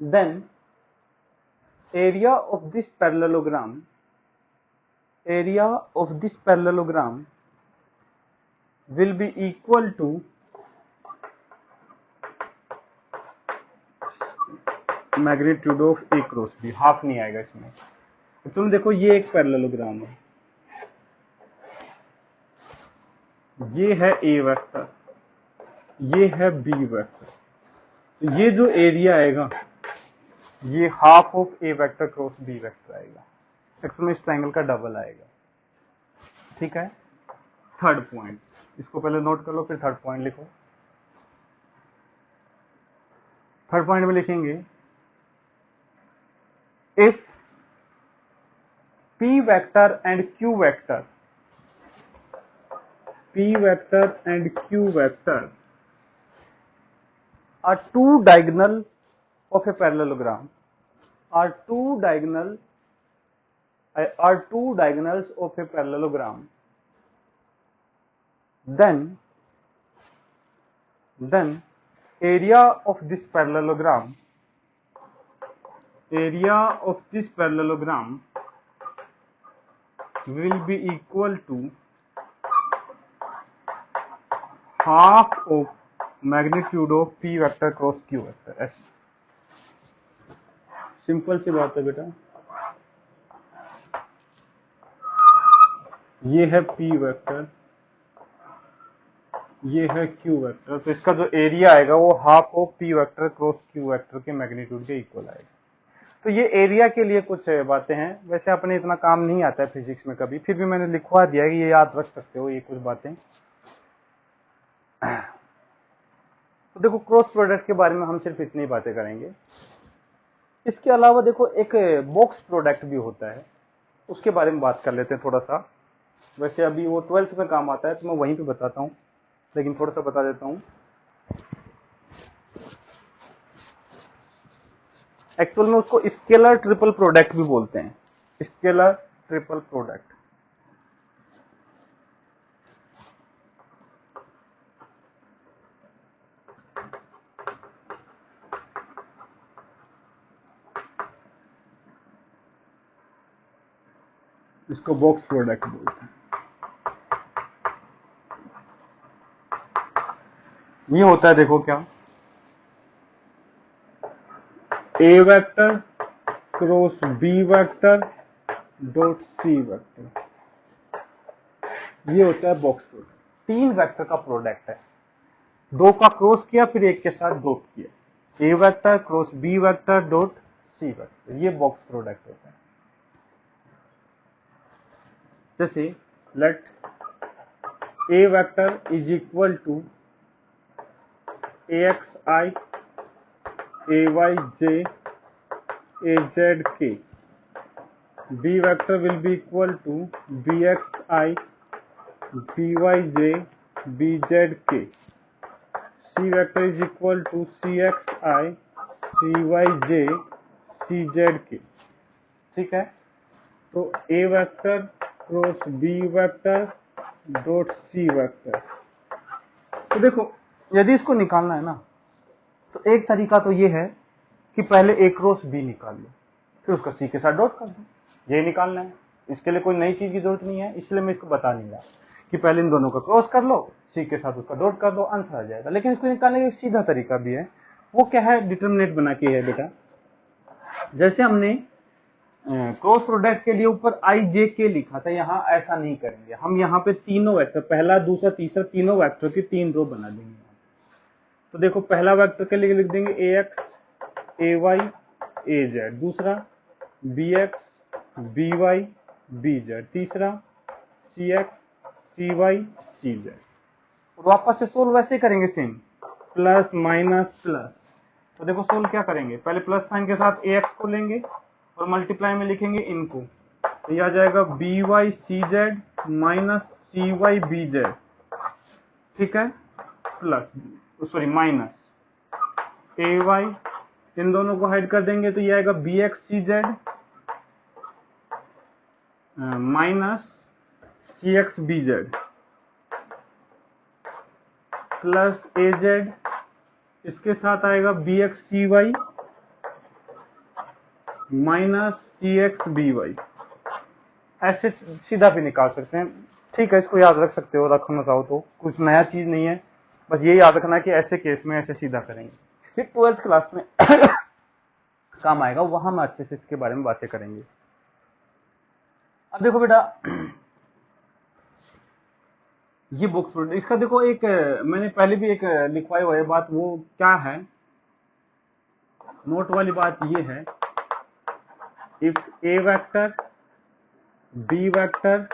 then area of this parallelogram will be equal to magnitude of A cross B, half नहीं आएगा इसमें। तो तुम देखो ये एक पैरेललोग्राम है, ये है ए वेक्टर, ये है बी वेक्टर, तो ये जो एरिया आएगा ये half of A vector cross B vector आएगा, एक्चुअल में इस ट्राइंगल का डबल आएगा। ठीक है, थर्ड पॉइंट, इसको पहले नोट कर लो फिर थर्ड पॉइंट लिखो। थर्ड पॉइंट में लिखेंगे if p vector and q vector are two diagonal of a parallelogram are two diagonals of a parallelogram, then area of this parallelogram will be equal to half of magnitude of p vector cross q vector. ऐसे simple सी बात है बेटा, ये है p vector, ये है q vector, तो इसका जो एरिया आएगा वो half of p vector cross q vector के मैग्नीट्यूड के इक्वल आएगा। तो ये एरिया के लिए कुछ बातें हैं, वैसे अपने इतना काम नहीं आता है फिजिक्स में कभी, फिर भी मैंने लिखवा दिया है कि ये याद रख सकते हो ये कुछ बातें। तो देखो क्रॉस प्रोडक्ट के बारे में हम सिर्फ इतनी बातें करेंगे। इसके अलावा देखो एक बॉक्स प्रोडक्ट भी होता है, उसके बारे में बात कर लेते हैं थोड़ा सा। वैसे अभी वो 12th में काम आता है तो मैं वहीं पे बताता हूँ, लेकिन थोड़ा सा बता देता हूँ। एक्चुअल में उसको स्केलर ट्रिपल प्रोडक्ट भी बोलते हैं, स्केलर ट्रिपल प्रोडक्ट। इसको बॉक्स प्रोडक्ट बोलते हैं। ये होता है देखो क्या, A vector cross B vector dot C vector, ये होता है बॉक्स प्रोडक्ट। तीन वेक्टर का प्रोडक्ट है, दो का क्रॉस किया फिर एक के साथ डॉट किया, A vector cross B vector dot C vector, ये बॉक्स प्रोडक्ट होता है। जैसे let A vector is equal to ax i ay j az k, b vector will be equal to bx i by j bz k, c vector is equal to cx i cy j cz k। ठीक है, तो a vector cross b vector dot c vector. तो देखो यदि इसको निकालना है ना, तो एक तरीका तो ये है कि पहले a क्रॉस b निकाल लो, फिर उसका c के साथ डॉट कर दो, ये निकालना है। इसके लिए कोई नई चीज की जरूरत नहीं है, इसलिए मैं इसको बता नहीं रहा कि पहले इन दोनों का क्रॉस कर लो, c के साथ उसका डॉट कर दो, आंसर आ जाएगा। लेकिन इसको निकालने का एक सीधा तरीका भी है, वो क्या है, डिटरमिनेंट बना के है बेटा। जैसे हमने क्रॉस प्रोडक्ट के लिए ऊपर आई जे के लिखा था, यहाँ ऐसा नहीं करेंगे हम, यहाँ पे तीनों वेक्टर, पहला दूसरा तीसरा, तीनों वेक्टर की तीन रो बना देंगे। तो देखो पहला वेक्टर के लिए लिख देंगे A X A Y A Z, दूसरा B X B Y B Z, तीसरा C X C Y C Z. और वापस से सोल्व वैसे करेंगे सेम, प्लस माइनस प्लस। तो देखो सोल्व क्या करेंगे, पहले प्लस साइन के साथ ए एक्स को लेंगे और मल्टीप्लाई में लिखेंगे इनको, तो यह आ जाएगा B Y C Z minus C Y B Z, ठीक है, plus sorry minus A Y, इन दोनों को हाइड कर देंगे तो ये आएगा B X C Z minus C X B Z plus A Z, इसके साथ आएगा B X C Y minus C X B Y. ऐसे सीधा भी निकाल सकते हैं, ठीक है, इसको याद रख सकते हो, रखना चाहो तो, कुछ नया चीज नहीं है, बस ये याद रखना कि ऐसे केस में ऐसे सीधा करेंगे, फिर 12th क्लास में काम आएगा, वहां हम अच्छे से इसके बारे में बातें करेंगे। अब देखो बेटा ये बुक्स, इसका देखो एक मैंने पहले भी एक लिखवाई हुई है बात, वो क्या है, नोट वाली बात ये है, if A vector B vector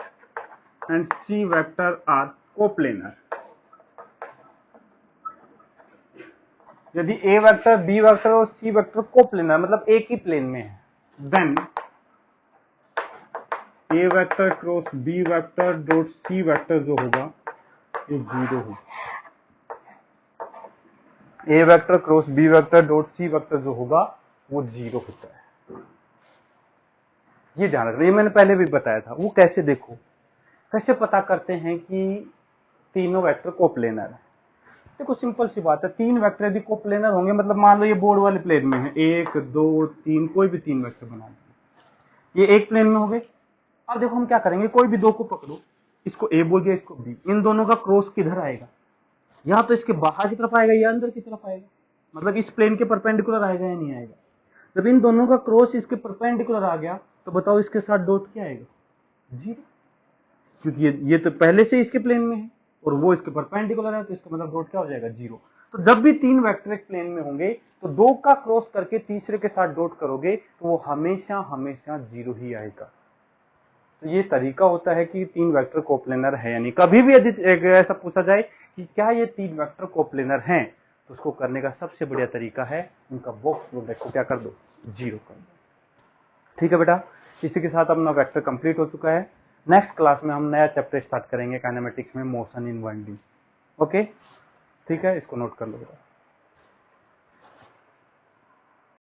and C vector are coplanar, यदि ए वेक्टर, बी वेक्टर और सी वेक्टर कोप्लेनर मतलब एक ही प्लेन में है, then A vector cross B vector dot C vector जो होगा ये 0 होगा। A vector cross B vector dot C vector जो होगा वो 0 होता है। ये ध्यान रखना, ये मैंने पहले भी बताया था। वो कैसे, देखो कैसे पता करते हैं कि तीनों वेक्टर कोप्लेनर है। देखो सिंपल सी बात है, तीन वेक्टर यदि कोप्लेनर होंगे, मतलब मान लो ये बोर्ड वाले प्लेन में है, 1 2 3, कोई भी तीन वेक्टर बना दिए, ये एक प्लेन में हो गए। अब देखो हम क्या करेंगे, कोई भी दो को पकड़ो, इसको ए बोल दिया, इसको बी, इन दोनों का क्रॉस किधर आएगा, या तो इसके बाहर की तरफ आएगा या अंदर की तरफ आएगा, मतलब इस प्लेन के परपेंडिकुलर आएगा या नहीं आएगा। जब इन दोनों का क्रॉस इसके परपेंडिकुलर आ गया तो बताओ इसके साथ डॉट क्या आएगा, 0, क्योंकि ये तो पहले से इसके प्लेन में है और वो इसके परपेंडिकुलर है, तो इसका मतलब डॉट क्या हो जाएगा, 0। तो जब भी तीन वेक्टर एक प्लेन में होंगे तो दो का क्रॉस करके तीसरे के साथ डॉट करोगे तो वो हमेशा हमेशा 0 ही आएगा। तो ये तरीका होता है कि तीन वेक्टर कोप्लेनर है या नहीं। कभी भी यदि ऐसा पूछा जाए कि क्या ये तीन वेक्टर कोप्लेनर हैं, तो उसको करने का सबसे बढ़िया तरीका है उनका बॉक्स प्रोडक्ट को क्या कर दो, 0 कर दो। ठीक है बेटा, इसी के साथ अपना वेक्टर कंप्लीट हो चुका है। नेक्स्ट क्लास में हम नया चैप्टर स्टार्ट करेंगे काइनेमेटिक्स में, मोशन इन 1D। ओके, ठीक है, इसको नोट कर लो बेटा।